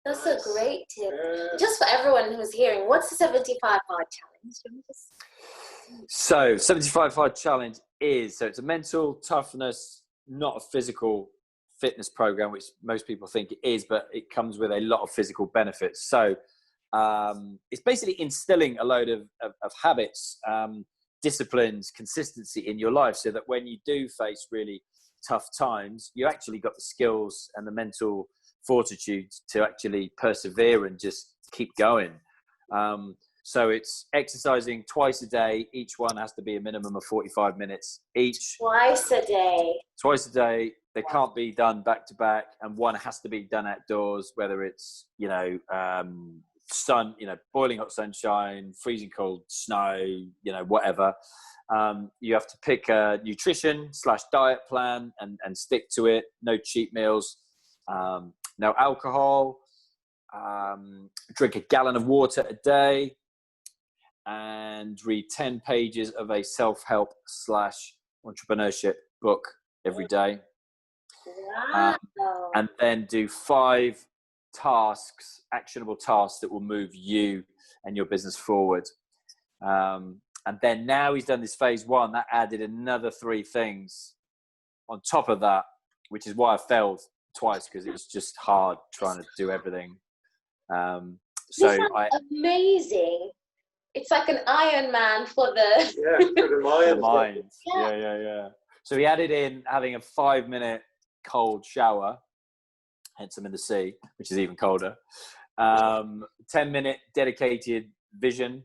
That's a great tip. Just for everyone who's hearing, what's the 75 Hard Challenge? So 75 Hard Challenge it's a mental toughness, not a physical fitness program, which most people think it is, but it comes with a lot of physical benefits. So it's basically instilling a load of habits, disciplines, consistency in your life, so that when you do face really tough times, you actually got the skills and the mental fortitude to actually persevere and just keep going. So it's exercising twice a day. Each one has to be a minimum of 45 minutes each. Twice a day. They can't be done back to back, and one has to be done outdoors, whether it's, you know, sun, you know, boiling hot sunshine, freezing cold snow, you know, whatever. You have to pick a nutrition/diet plan and stick to it. No cheat meals, no alcohol, drink a gallon of water a day, and read 10 pages of a self-help / entrepreneurship book every day. Wow. And then do 5 tasks, actionable tasks that will move you and your business forward. And then now he's done this phase 1, that added another 3 things on top of that, which is why I failed twice, because it was just hard trying to do everything. Amazing. It's like an Iron Man for the mind. Yeah. So he added in having a 5-minute cold shower, hence I'm in the sea, which is even colder. 10-minute dedicated vision,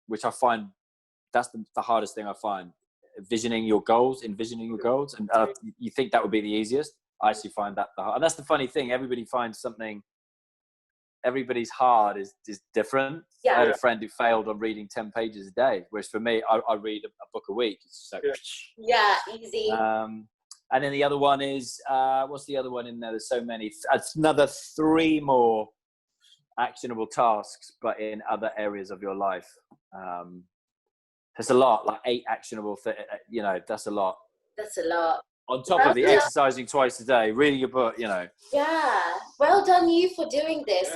which I find that's the hardest thing I find. Envisioning your goals, and you think that would be the easiest. I actually find that the hard, and that's the funny thing. Everybody finds something. Everybody's hard is different. Yeah. I had a friend who failed on reading 10 pages a day, whereas for me, I read a book a week. It's just like, easy. And then the other one is, what's the other one in there? There's so many. It's another 3 more actionable tasks, but in other areas of your life. That's a lot, like 8 actionable things. That's a lot. That's a lot. On top of the exercising twice a day, reading a book, Yeah. Well done you for doing this.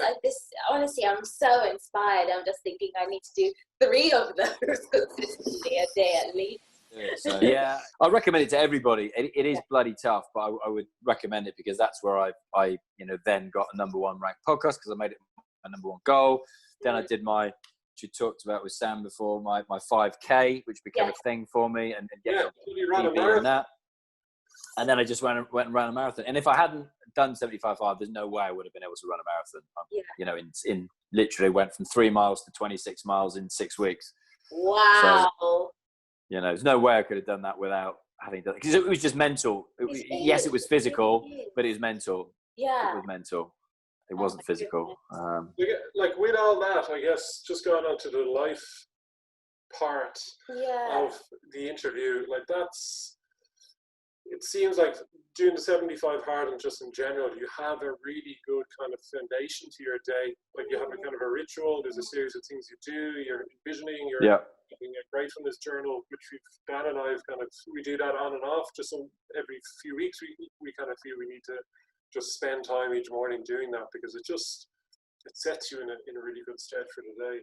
Honestly, I'm so inspired. I'm just thinking I need to do 3 of those consistently a day at least. So, yeah, I recommend it to everybody. It is bloody tough, but I would recommend it because that's where I then got a #1 ranked podcast because I made it my #1 goal. Then I did which you talked about with Sam before, my 5K, which became a thing for me, and you ran a marathon. That. And then I just went and ran a marathon. And if I hadn't done 75.5, there's no way I would have been able to run a marathon. In literally went from 3 miles to 26 miles in 6 weeks. Wow. So, there's no way I could have done that without having done it. Because it was just mental. Yes, it was physical, but it was mental. Yeah. It was mental. It wasn't physical. Like with all that, I guess, just going on to the life part of the interview, like it seems like doing the 75 hard and just in general, you have a really good kind of foundation to your day. Like you have a kind of a ritual, there's a series of things you do, you're envisioning, you're keeping a gratefulness journal, which Dan and I have we do that on and off, just every few weeks we kind of feel we need to just spend time each morning doing that because it sets you in a really good stead for the day.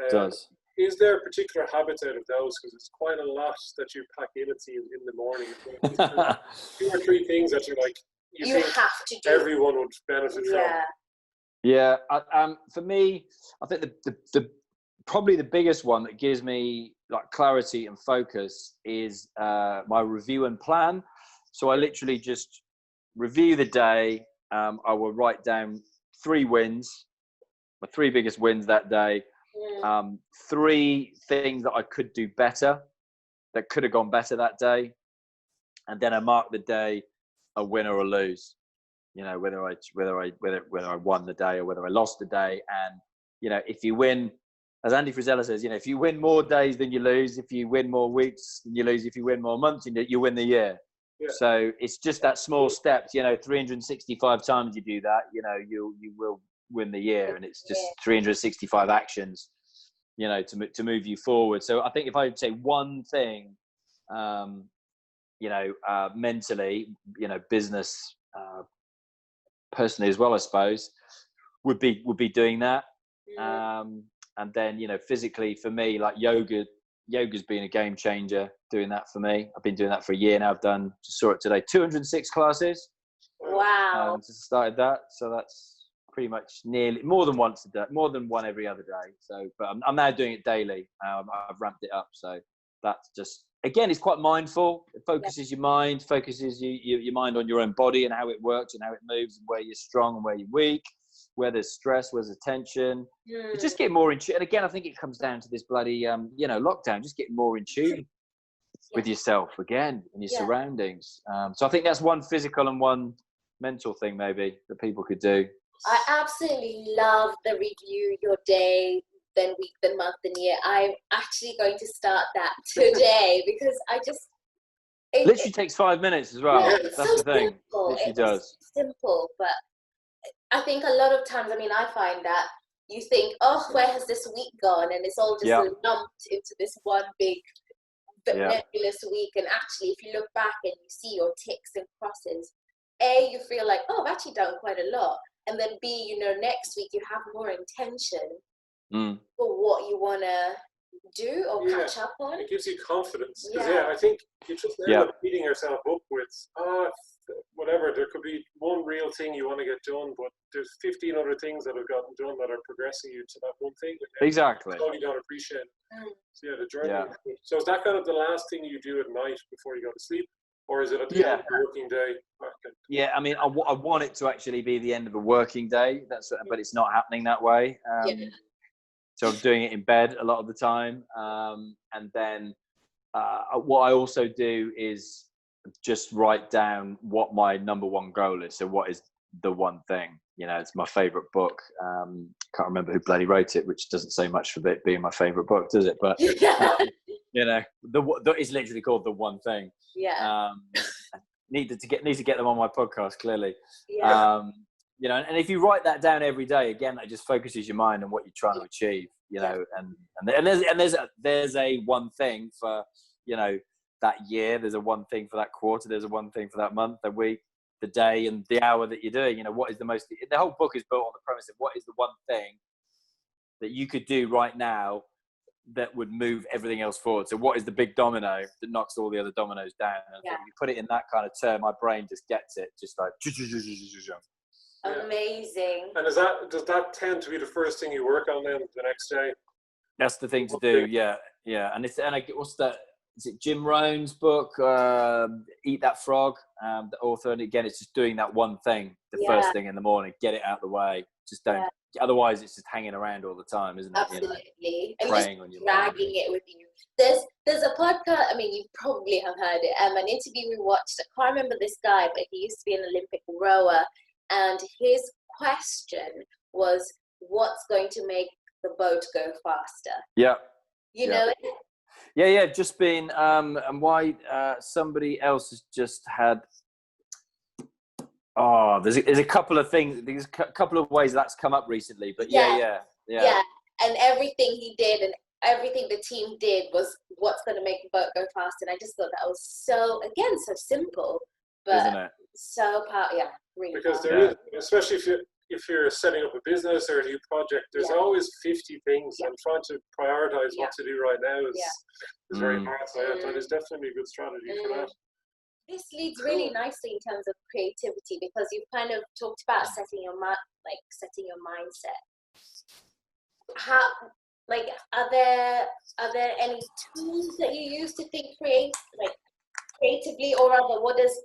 It does. Is there particular habits out of those? Because it's quite a lot that you pack in in the morning. 2 or 3 things that you think have to do. Everyone would benefit from. Yeah. For me, I think the probably the biggest one that gives me like clarity and focus is my review and plan. So I literally just review the day. I will write down 3 wins, my 3 biggest wins that day. 3 things that I could do better, that could have gone better that day, and then I mark the day a win or a lose. Whether I won the day or whether I lost the day. And if you win, as Andy Frisella says, if you win more days than you lose, if you win more weeks than you lose, if you win more months, you win the year. Yeah. So it's just that small steps. 365 times you do that, you will win the year, and it's just 365 actions to move you forward. So I think if I would say one thing mentally, business personally as well, I suppose would be doing that. And then physically for me, like yoga's been a game changer, doing that for me. I've been doing that for a year now. I've done, just saw it today, 206 classes. Wow. Just started that, so that's pretty much nearly more than once a day, more than one every other day. So, but I'm now doing it daily. I've ramped it up. So that's just, again, it's quite mindful. It focuses your mind, focuses your mind on your own body and how it works and how it moves and where you're strong and where you're weak, where there's stress, where there's tension. It's just getting more in tune. And again, I think it comes down to this bloody, lockdown, just getting more in tune with yourself again and your surroundings. So I think that's one physical and one mental thing maybe that people could do. I absolutely love the review your day, then week, then month, then year. I'm actually going to start that today because it literally takes 5 minutes as well. Yeah, that's so the thing. Simple. It does. Simple, but I think a lot of times, I find that you think, oh, where has this week gone? And it's all just lumped into this one big nebulous week. And actually, if you look back and you see your ticks and crosses, A, you feel like, oh, I've actually done quite a lot. And then B, next week you have more intention for what you want to do or catch up on. It gives you confidence. Because, I think you just end up beating yourself up with, whatever. There could be one real thing you want to get done, but there's 15 other things that have gotten done that are progressing you to that one thing. Exactly. You don't appreciate it. So, the journey. Yeah. So is that kind of the last thing you do at night before you go to sleep? Or is it at the end of the working day? Yeah, I want it to actually be the end of a working day. But it's not happening that way. So I'm doing it in bed a lot of the time. And then what I also do is just write down what my number one goal is. So what is the one thing? You know, it's my favorite book. Can't remember who bloody wrote it, which doesn't say much for it being my favorite book, does it? But you know, it's literally called The One Thing. Yeah. Need to get them on my podcast, clearly. Yeah. You know, and if you write that down every day, again, that just focuses your mind on what you're trying to achieve. You know, and there's a one thing for, you know, that year. There's a one thing for that quarter. There's a one thing for that month, the week, the day, and the hour that you're doing. You know, what is the most? The whole book is built on the premise of what is the one thing that you could do right now that would move everything else forward. So what is the big domino that knocks all the other dominoes down? And if you put it in that kind of term, my brain just gets it, just like amazing. And does that tend to be the first thing you work on then the next day? That's the thing to do. Yeah. And what's that? Is it Jim Rohn's book, Eat That Frog? The author, and again, it's just doing that one thing, the first thing in the morning, get it out of the way. Just don't. Otherwise, it's just hanging around all the time, isn't it? Absolutely. You know, and praying just on your dragging it with you. There's a podcast. I mean, you probably have heard it. An interview we watched. I can't remember this guy, but he used to be an Olympic rower, and his question was, "What's going to make the boat go faster?" Yeah. You know it? Yeah. Just been, and why somebody else has just had. Oh, there's a couple of things. There's a couple of ways that's come up recently, but yeah. And everything he did and everything the team did was what's going to make the boat go fast. And I just thought that was so simple, but isn't it? So powerful. Yeah, really. Because there is, especially if you're setting up a business or a new project, there's always 50 things, and trying to prioritize what to do right now is very hard. So that is definitely a good strategy for that. This leads really nicely in terms of creativity, because you've kind of talked about setting your mindset. How, are there any tools that you use to think creatively, or rather, what does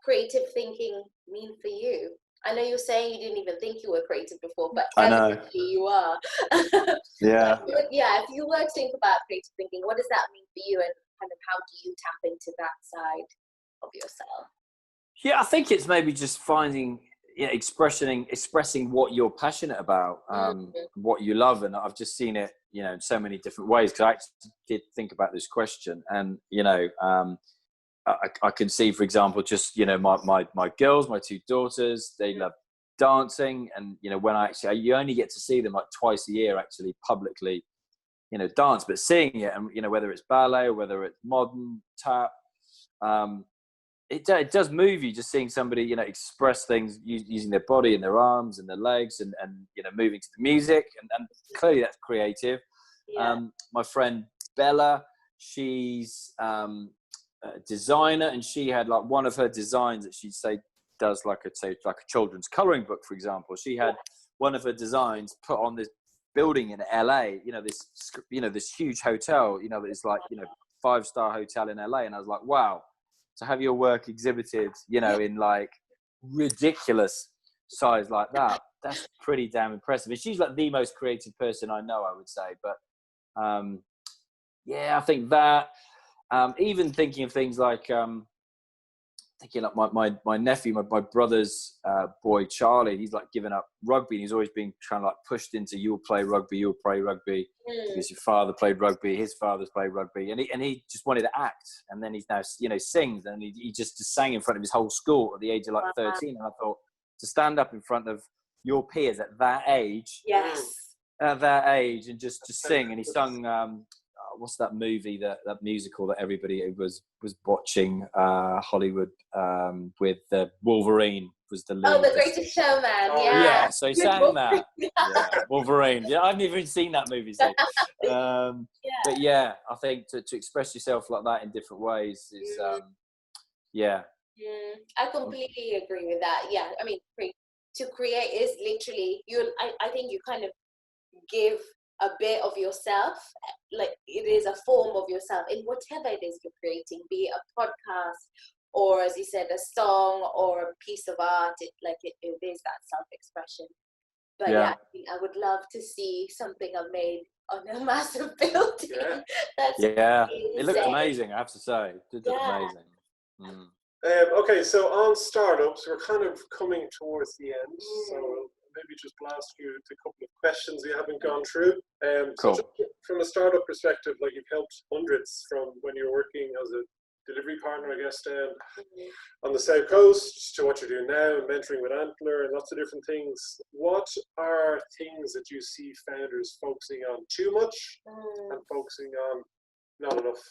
creative thinking mean for you? I know you're saying you didn't even think you were creative before, but evidently you are. Yeah. If you were to think about creative thinking, what does that mean for you, and kind of how do you tap into that side of yourself? Yeah, I think it's maybe just finding, expressing what you're passionate about, what you love. And I've just seen it, in so many different ways, because I actually did think about this question. And, I can see, for example, just, my girls, my two daughters, they love dancing. And, when you only get to see them like twice a year, actually publicly, dance, but seeing it, and, whether it's ballet or whether it's modern tap, it does move you, just seeing somebody, express things using their body and their arms and their legs and moving to the music. And clearly that's creative. Yeah. My friend Bella, she's a designer, and she had like one of her designs that she'd say does like a children's coloring book, for example. She had one of her designs put on this building in LA, this huge hotel, it's like, 5-star hotel in LA. And I was like, wow. To have your work exhibited, in like ridiculous size like that, that's pretty damn impressive. And she's like the most creative person I know, I would say. But I think that even thinking of things like my nephew, my brother's boy Charlie, he's like given up rugby, and he's always been kind of like pushed into, you'll play rugby because your father played rugby, his father's played rugby, and he just wanted to act. And then he's now sings, and he just sang in front of his whole school at the age of like 13. And I thought, to stand up in front of your peers at that age, and just sing. And he sung what's that movie, that musical that everybody was watching, Hollywood, with Wolverine was the lead. Oh, The Greatest Showman. Yeah, so he sang that. Wolverine. Yeah, I've never even seen that movie. So, but I think to express yourself like that in different ways is, I completely agree with that. Yeah, I mean, to create is literally I think you kind of give a bit of yourself, like it is a form of yourself in whatever it is you're creating, be it a podcast or, as you said, a song or a piece of art. It is that self-expression. But I think I would love to see something I've made on a massive building. Yeah. That's It looked insane. amazing, I have to say. It did look amazing. Okay, so on startups, we're kind of coming towards the end, so maybe just blast you with a couple of questions we haven't gone through. Cool. So just from a startup perspective, like you've helped hundreds from when you're working as a delivery partner, I guess, on the South Coast to what you're doing now and mentoring with Antler and lots of different things. What are things that you see founders focusing on too much and focusing on not enough?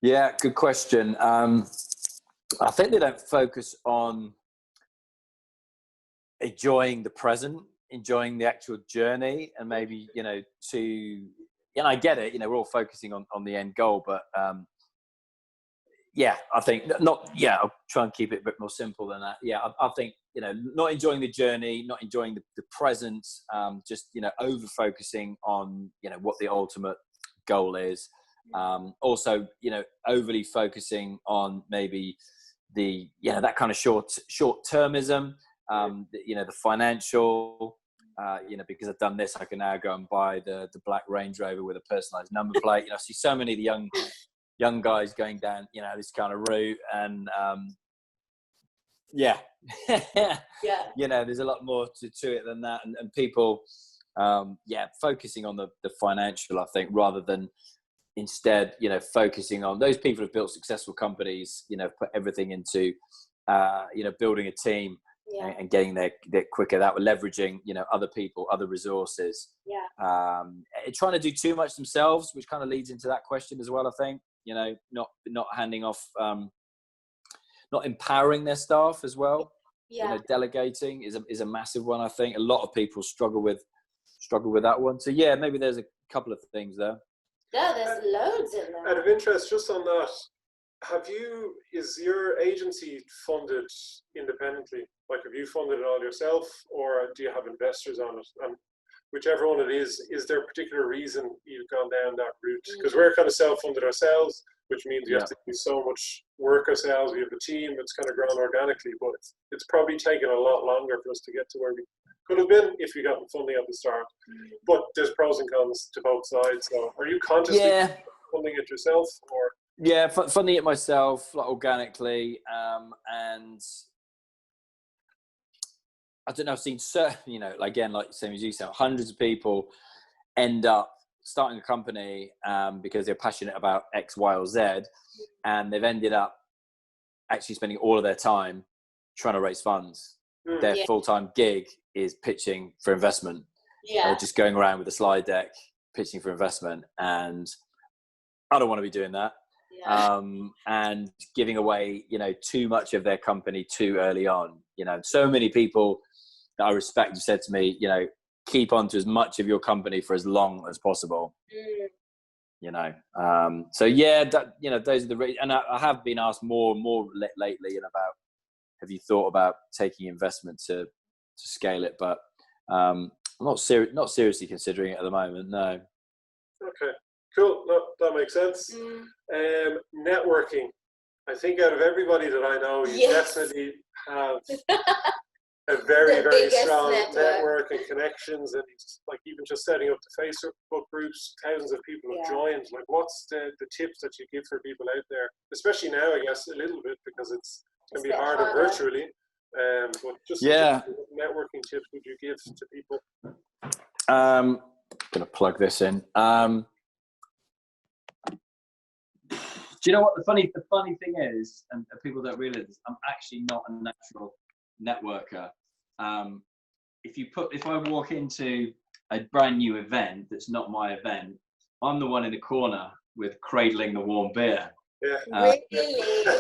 Yeah, good question. I think they don't focus on enjoying the present, enjoying the actual journey, and maybe, I get it, we're all focusing on the end goal, but I think I'll try and keep it a bit more simple than that. I think, not enjoying the journey, not enjoying the present, just, over focusing on, what the ultimate goal is. Also, overly focusing on maybe the, that kind of short-termism, the financial, because I've done this, I can now go and buy the black Range Rover with a personalized number plate. I see so many of the young guys going down, this kind of route, and there's a lot more to it than that, and people, focusing on the financial, I think, rather than instead, focusing on those people who've built successful companies, put everything into, building a team and getting there quicker. That we're leveraging, other people, other resources. Trying to do too much themselves, which kind of leads into that question as well. I think, not handing off, not empowering their staff as well. Delegating is a massive one. I think a lot of people struggle with that one. So maybe there's a couple of things there. Yeah, there's loads in there. Out of interest, just on that, is your agency funded independently? Like, have you funded it all yourself, or do you have investors on it? And whichever one it is there a particular reason you've gone down that route? Because we're kind of self-funded ourselves, which means we have to do so much work ourselves. We have a team that's kind of grown organically, but it's probably taken a lot longer for us to get to where we could have been if we got the funding at the start. But there's pros and cons to both sides. So are you consciously funding it yourself, or? Funding it myself, like, organically, and I don't know, I've seen certain, again, like same as you said, hundreds of people end up starting a company because they're passionate about X, Y, or Z, and they've ended up actually spending all of their time trying to raise funds. Their full-time gig is pitching for investment. Just going around with a slide deck, pitching for investment, and I don't want to be doing that. And giving away, too much of their company too early on. So many people that I respect have said to me, keep on to as much of your company for as long as possible. So those are the and I have been asked more and more lately about, have you thought about taking investment to scale it? But I'm not seriously considering it at the moment. No. Okay, cool. No, that makes sense. Networking. I think out of everybody that I know, you definitely have a very, very strong network and connections, and like even just setting up the Facebook groups, thousands of people have joined. Like, what's the tips that you give for people out there, especially now, I guess, a little bit, because it's going to be harder virtually. But just networking tips would you give to people? I'm going to plug this in. Do you know what the funny thing is, and people don't realize this, I'm actually not a natural networker. If I walk into a brand new event that's not my event, I'm the one in the corner with cradling the warm beer. Really?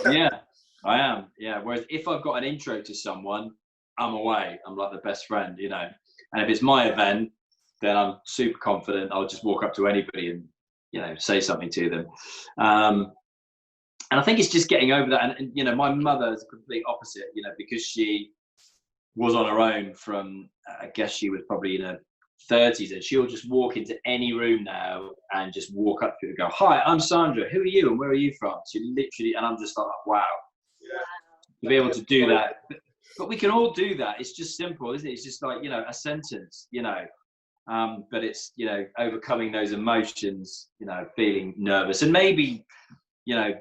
Yeah, I am. Yeah. Whereas if I've got an intro to someone, I'm away. I'm like the best friend, And if it's my event, then I'm super confident. I'll just walk up to anybody and, say something to them. And I think it's just getting over that. And my mother is the complete opposite, because she was on her own from, I guess she was probably in her 30s, and she'll just walk into any room now and just walk up to it and go, "Hi, I'm Sandra. Who are you and where are you from?" She literally, and I'm just like, wow. To be able to do that. But we can all do that. It's just simple, isn't it? It's just like, a sentence, but it's, you know, overcoming those emotions, you know, feeling nervous, and maybe, you know,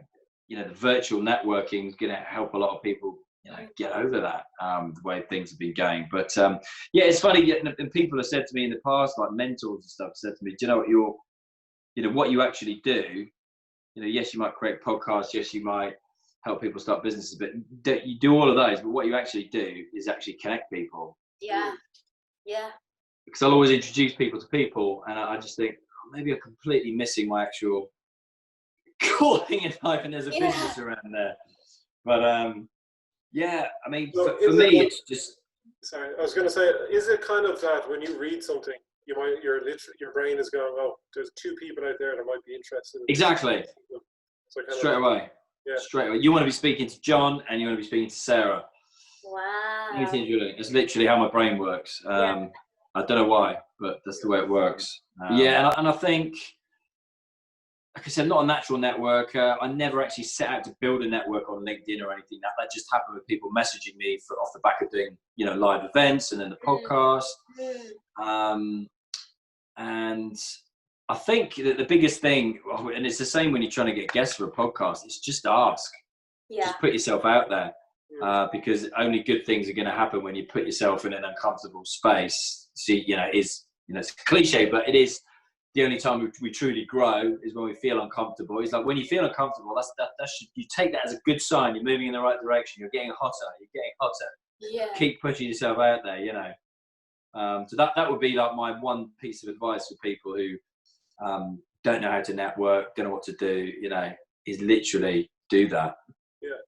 the virtual networking is going to help a lot of people, you know, get over that, the way things have been going. But yeah, it's funny, and people have said to me in the past, like mentors and stuff, said to me, do you know what what you actually do? You know, yes, you might create podcasts, yes, you might help people start businesses, but you do all of those, but what you actually do is actually connect people. Yeah. Because I'll always introduce people to people, and I just think, oh, maybe I'm completely missing my actual calling in life, and there's a business around there. But yeah, I mean, So for me, it's just. Sorry, I was going to say, is it kind of that when you read something, your brain is going, oh, there's two people out there that might be interested in Exactly. So Straight away. Yeah. Straight away. You want to be speaking to John, and you want to be speaking to Sarah. Wow. It's literally how my brain works. I don't know why, but that's the way it works. Yeah, and I think, like I said, not a natural networker. I never actually set out to build a network on LinkedIn or anything. That just happened with people messaging me off the back of doing, you know, live events and then the podcast. And I think that the biggest thing, and it's the same when you're trying to get guests for a podcast, is just ask. Just put yourself out there, because only good things are going to happen when you put yourself in an uncomfortable space. See, it's a cliche, but it is the only time we truly grow is when we feel uncomfortable. It's like when you feel uncomfortable, you take that as a good sign. You're moving in the right direction. You're getting hotter. Yeah. Keep pushing yourself out there, So that would be like my one piece of advice for people who don't know how to network, don't know what to do, is literally do that.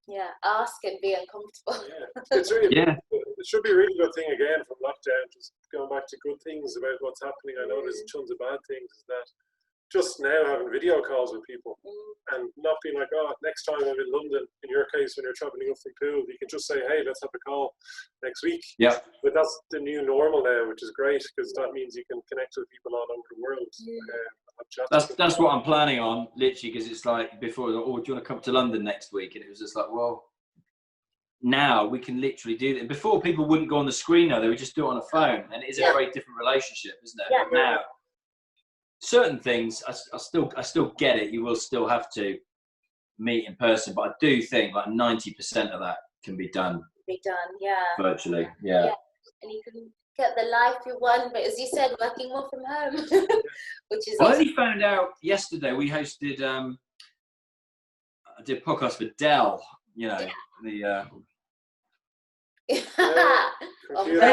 Yeah, ask and be uncomfortable. It's really, it should be a really good thing again from lockdown, just going back to good things about what's happening. I know there's tons of bad things, is that just now having video calls with people and not being like, oh, next time I'm in London, in your case, when you're traveling up from Poole, you can just say, hey, let's have a call next week. Yeah. But that's the new normal now, which is great, because that means you can connect with people all over the world. That's what I'm planning on, literally, because it's like before, do you want to come to London next week? And it was just like, well, now we can literally do that. Before, people wouldn't go on the screen now, they would just do it on a phone, and it is a very different relationship, isn't it? Yeah. Now, certain things, I still get it. You will still have to meet in person, but I do think like 90% of that can be done. Virtually, yeah. And you can get the life you want, but as you said, working more from home, which is. I only found out yesterday. We hosted. I did a podcast for Dell. They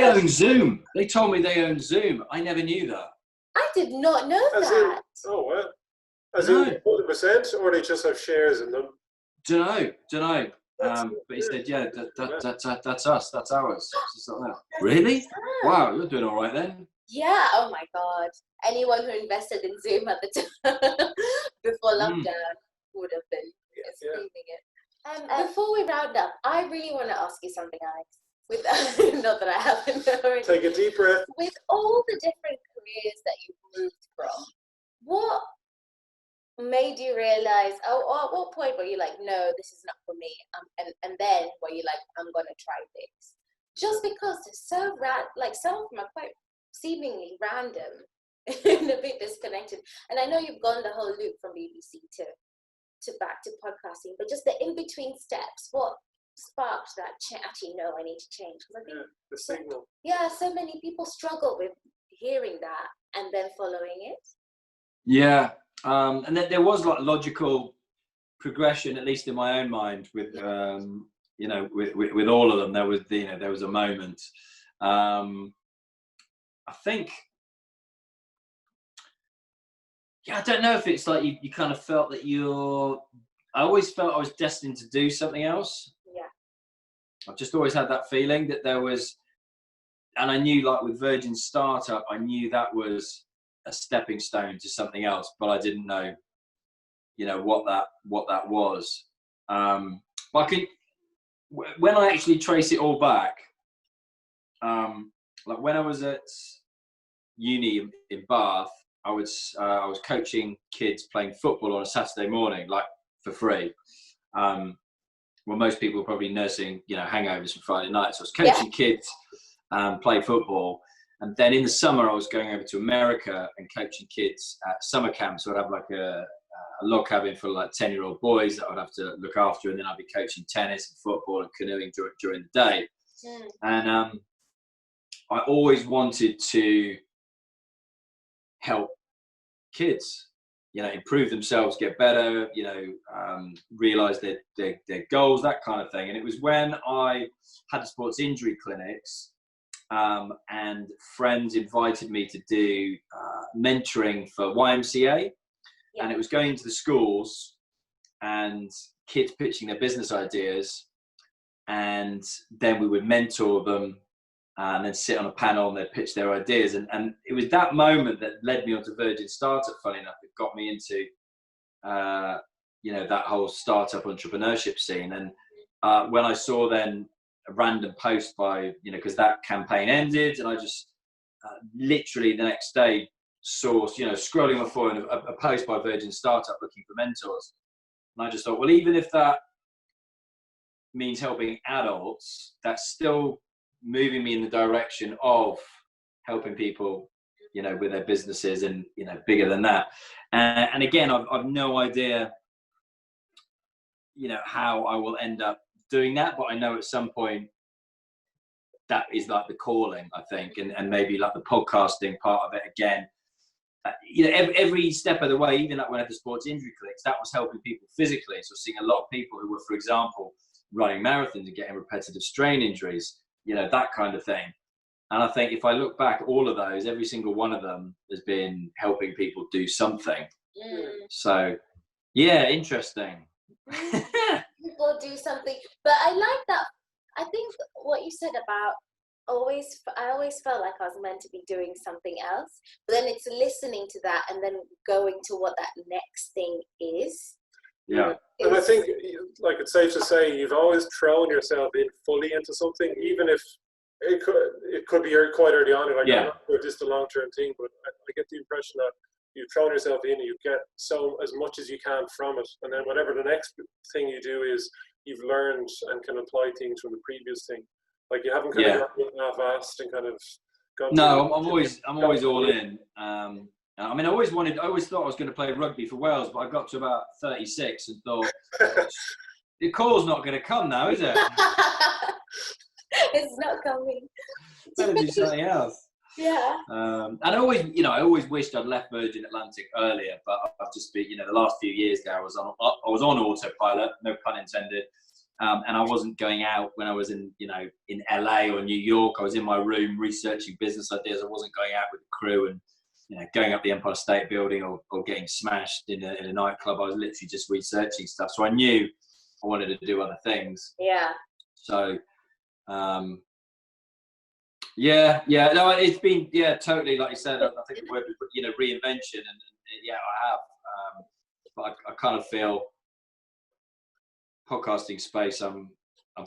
own Zoom. They told me they own Zoom. I never knew that. I did not know that. Oh well. As in 100%, or they just have shares in them? Don't know. But he said, yeah, that's us. That's ours. Just like that. Really? Wow, you're doing all right then. Yeah. Oh my God. Anyone who invested in Zoom at the time before lockdown would have been streaming it. Before we round up, I really want to ask you something, Alex. Not that I haven't already. Take a deep breath. With all the different careers that you've moved from, what made you realize, at what point were you like, no, this is not for me, and then were you like, I'm gonna try this? Just because they're so some of them are quite seemingly random and a bit disconnected. And I know you've gone the whole loop from BBC to back to podcasting, but just the in-between steps, what sparked that actually no, I need to change? Because I think the signal. So many people struggle with hearing that and then following it. Yeah. And then there was like logical progression, at least in my own mind, with with all of them. There was a moment. I think, I don't know if it's like you kind of felt that I always felt I was destined to do something else. Yeah. I've just always had that feeling that there was, and I knew, like with Virgin Startup, I knew that was a stepping stone to something else, but I didn't know, what that was. But when I actually trace it all back, like when I was at uni in Bath, I was coaching kids playing football on a Saturday morning, like for free. Well, most people are probably nursing, hangovers from Friday night. So I was coaching kids play football, And then in the summer, I was going over to America and coaching kids at summer camp. So I'd have like a log cabin for like 10-year-old boys that I'd have to look after. And then I'd be coaching tennis and football and canoeing during the day. And I always wanted to help kids, you know, improve themselves, get better, you know, realize their goals, that kind of thing. And it was when I had the sports injury clinics, and friends invited me to do mentoring for YMCA. And it was going to the schools and kids pitching their business ideas, and then we would mentor them and then sit on a panel and they'd pitch their ideas. And it was that moment that led me onto Virgin Startup, funny enough. It got me into, you know, that whole startup entrepreneurship scene. And when I saw then a random post by, you know, because that campaign ended, and I just literally the next day saw, you know, scrolling my phone, a post by Virgin Startup looking for mentors. And I just thought, well, even if that means helping adults, that's still moving me in the direction of helping people, you know, with their businesses and, you know, bigger than that. And again, I've no idea, you know, how I will end up doing that, but I know at some point that is like the calling, I think, and maybe like the podcasting part of it again. You know, every step of the way, even like when I had the sports injury clinics, that was helping people physically. So seeing a lot of people who were, for example, running marathons and getting repetitive strain injuries, you know, that kind of thing. And I think if I look back, all of those, every single one of them has been helping people do something. So, yeah, interesting. People do something, but I like that. I think what you said about I always felt like I was meant to be doing something else, but then it's listening to that and then going to what that next thing is. Yeah, and I think, like, it's safe to say you've always thrown yourself in fully into something, even if it could be quite early on. Like, I'm not sure if this is a long-term thing, but I get the impression that you've thrown yourself in and you get as much as you can from it, and then whatever the next thing you do is, you've learned and can apply things from the previous thing. Like, you haven't kind of gotten half-assed and kind of gone. No, I'm always all in. I mean, I always thought I was going to play rugby for Wales, but I got to about 36 and thought, the call's not going to come now, is it? It's not coming. Better do something else. Yeah. And I always wished I'd left Virgin Atlantic earlier, but I've just been, you know, the last few years there, I was on autopilot, no pun intended. And I wasn't going out when I was in LA or New York. I was in my room researching business ideas. I wasn't going out with the crew and, you know, going up the Empire State Building or getting smashed in a nightclub. I was literally just researching stuff. So I knew I wanted to do other things. Yeah. So, no, it's been, totally, like you said, I think the word, you know, reinvention, and I have. But I kind of feel podcasting space, I'm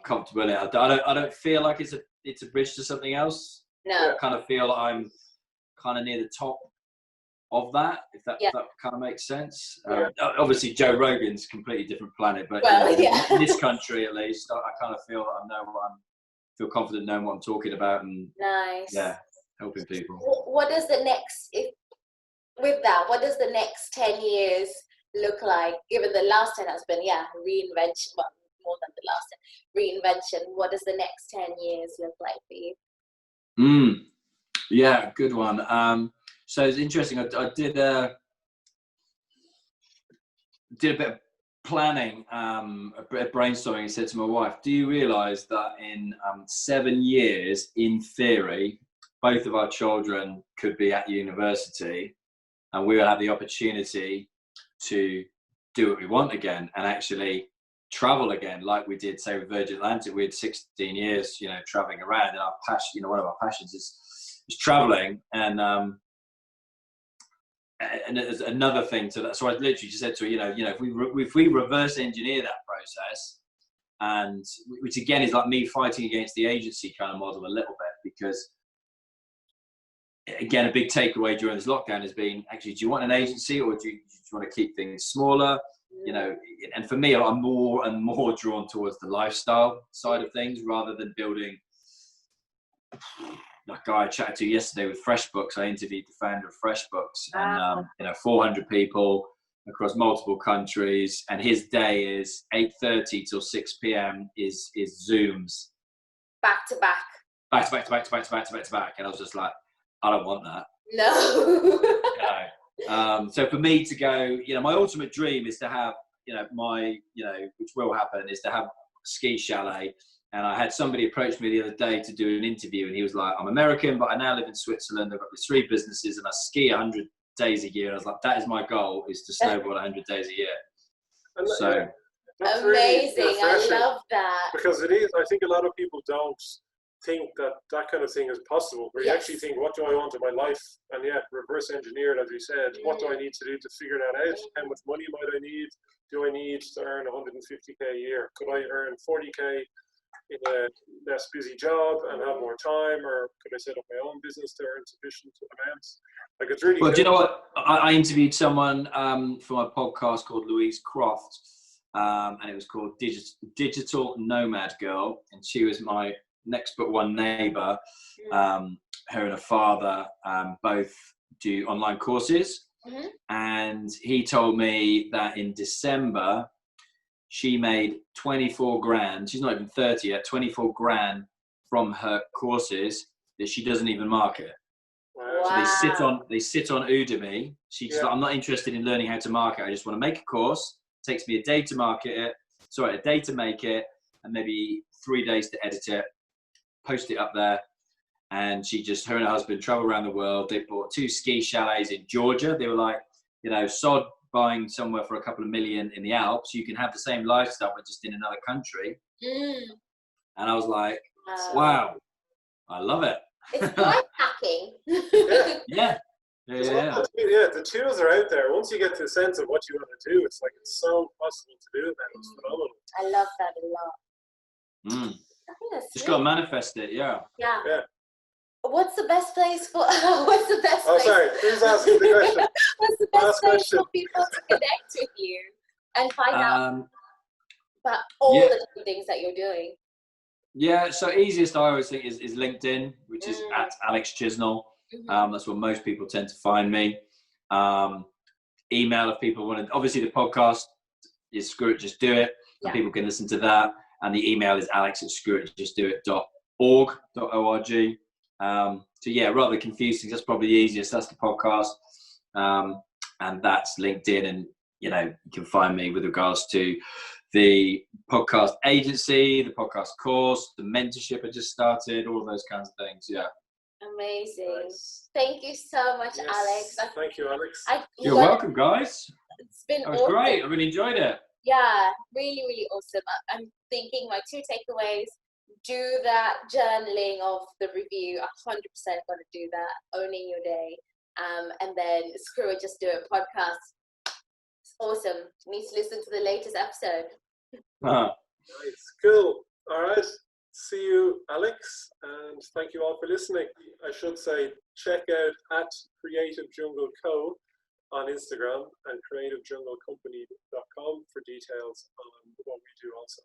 comfortable in it. I don't feel like it's a bridge to something else. No. I kind of feel like I'm kind of near the top of that, if that kind of makes sense. Obviously Joe Rogan's a completely different planet, but in this country at least, I kind of feel that I feel confident knowing what I'm talking about, and helping people. What does the next 10 years look like, given the last 10 has been reinvention, well, more than the last 10, reinvention? What does the next 10 years look like for you? Yeah, good one. So it's interesting. I did a bit of planning, a bit of brainstorming, and said to my wife, do you realize that in 7 years, in theory, both of our children could be at university and we will have the opportunity to do what we want again and actually travel again, like we did, say, with Virgin Atlantic. We had 16 years, you know, traveling around, and our passion, you know, one of our passions is traveling. And there's another thing to that. So I literally just said to her, you know, if we reverse engineer that process, and which again is like me fighting against the agency kind of model a little bit, because again, a big takeaway during this lockdown has been, actually, do you want an agency, or do you want to keep things smaller? You know, and for me, I'm more and more drawn towards the lifestyle side of things, rather than building guy I chatted to yesterday with FreshBooks. I interviewed the founder of FreshBooks, and 400 people across multiple countries, and his day is 8:30 till 6 p.m. is Zooms Back to back. back to back to back to back to back to back to back, and I was just like, I don't want that. No. No. So for me to go, my ultimate dream is to have, which will happen, is to have a ski chalet. And I had somebody approach me the other day to do an interview, and he was like, I'm American, but I now live in Switzerland. I've got these 3 businesses, and I ski 100 days a year. And I was like, that is my goal, is to snowboard 100 days a year. So that's amazing. Really I love that. Because it is, I think a lot of people don't think that kind of thing is possible, where you actually think, what do I want in my life? And reverse engineer it, as you said. What do I need to do to figure that out? How much money might I need? Do I need to earn 150k a year? Could I earn 40k in a less busy job and have more time, or could I set up my own business to earn sufficient amounts? Like, it's really well, good. do you know what? I interviewed someone for a podcast called Louise Croft, and it was called Digital Nomad Girl, and she was my next but one neighbor. Her and her father both do online courses, and he told me that in December she made 24 grand. She's not even 30 yet. 24 grand from her courses that she doesn't even market. Wow. So they sit on Udemy. She's like, I'm not interested in learning how to market. I just want to make a course. It takes me a day to a day to make it, and maybe 3 days to edit it, post it up there. And her and her husband travel around the world. They bought 2 ski chalets in Georgia. They were like, sod buying somewhere for a couple of million in the Alps. You can have the same lifestyle, but just in another country. And I was like, wow, I love it. It's life hacking. Yeah. The tools are out there. Once you get to the sense of what you want to do, it's like, it's so possible to do it now. It's phenomenal. I love that a lot. I think that's just got to manifest it. Yeah. What's the best place for? What's the best? Oh, sorry. Who's asking the question? What's the best place for people to connect with you and find out about all the different things that you're doing? Yeah. So easiest I always think is LinkedIn, which is at Alex Chisnall. That's where most people tend to find me. Email if people want to. Obviously, the podcast is Screw It, Just Do It, and people can listen to that. And the email is alex@screwitjustdoit.org. So rather confusing. That's probably the easiest. That's the podcast, and that's LinkedIn. And you can find me with regards to the podcast agency, the podcast course, the mentorship I just started, all of those kinds of things. Yeah. Amazing. Nice. Thank you so much, Alex. Thank you, Alex. You're welcome, guys. It's been awesome. Great. I really enjoyed it. Yeah, really, really awesome. I'm thinking my 2 takeaways: do that journaling of the review. 100% got to do that. Owning your day, and then Screw It, Just Do It podcast. It's awesome. Need to listen to the latest episode. Nice, cool. All right. See you, Alex, and thank you all for listening. I should say, check out at Creative Jungle Co. on Instagram and creativejunglecompany.com for details on what we do also.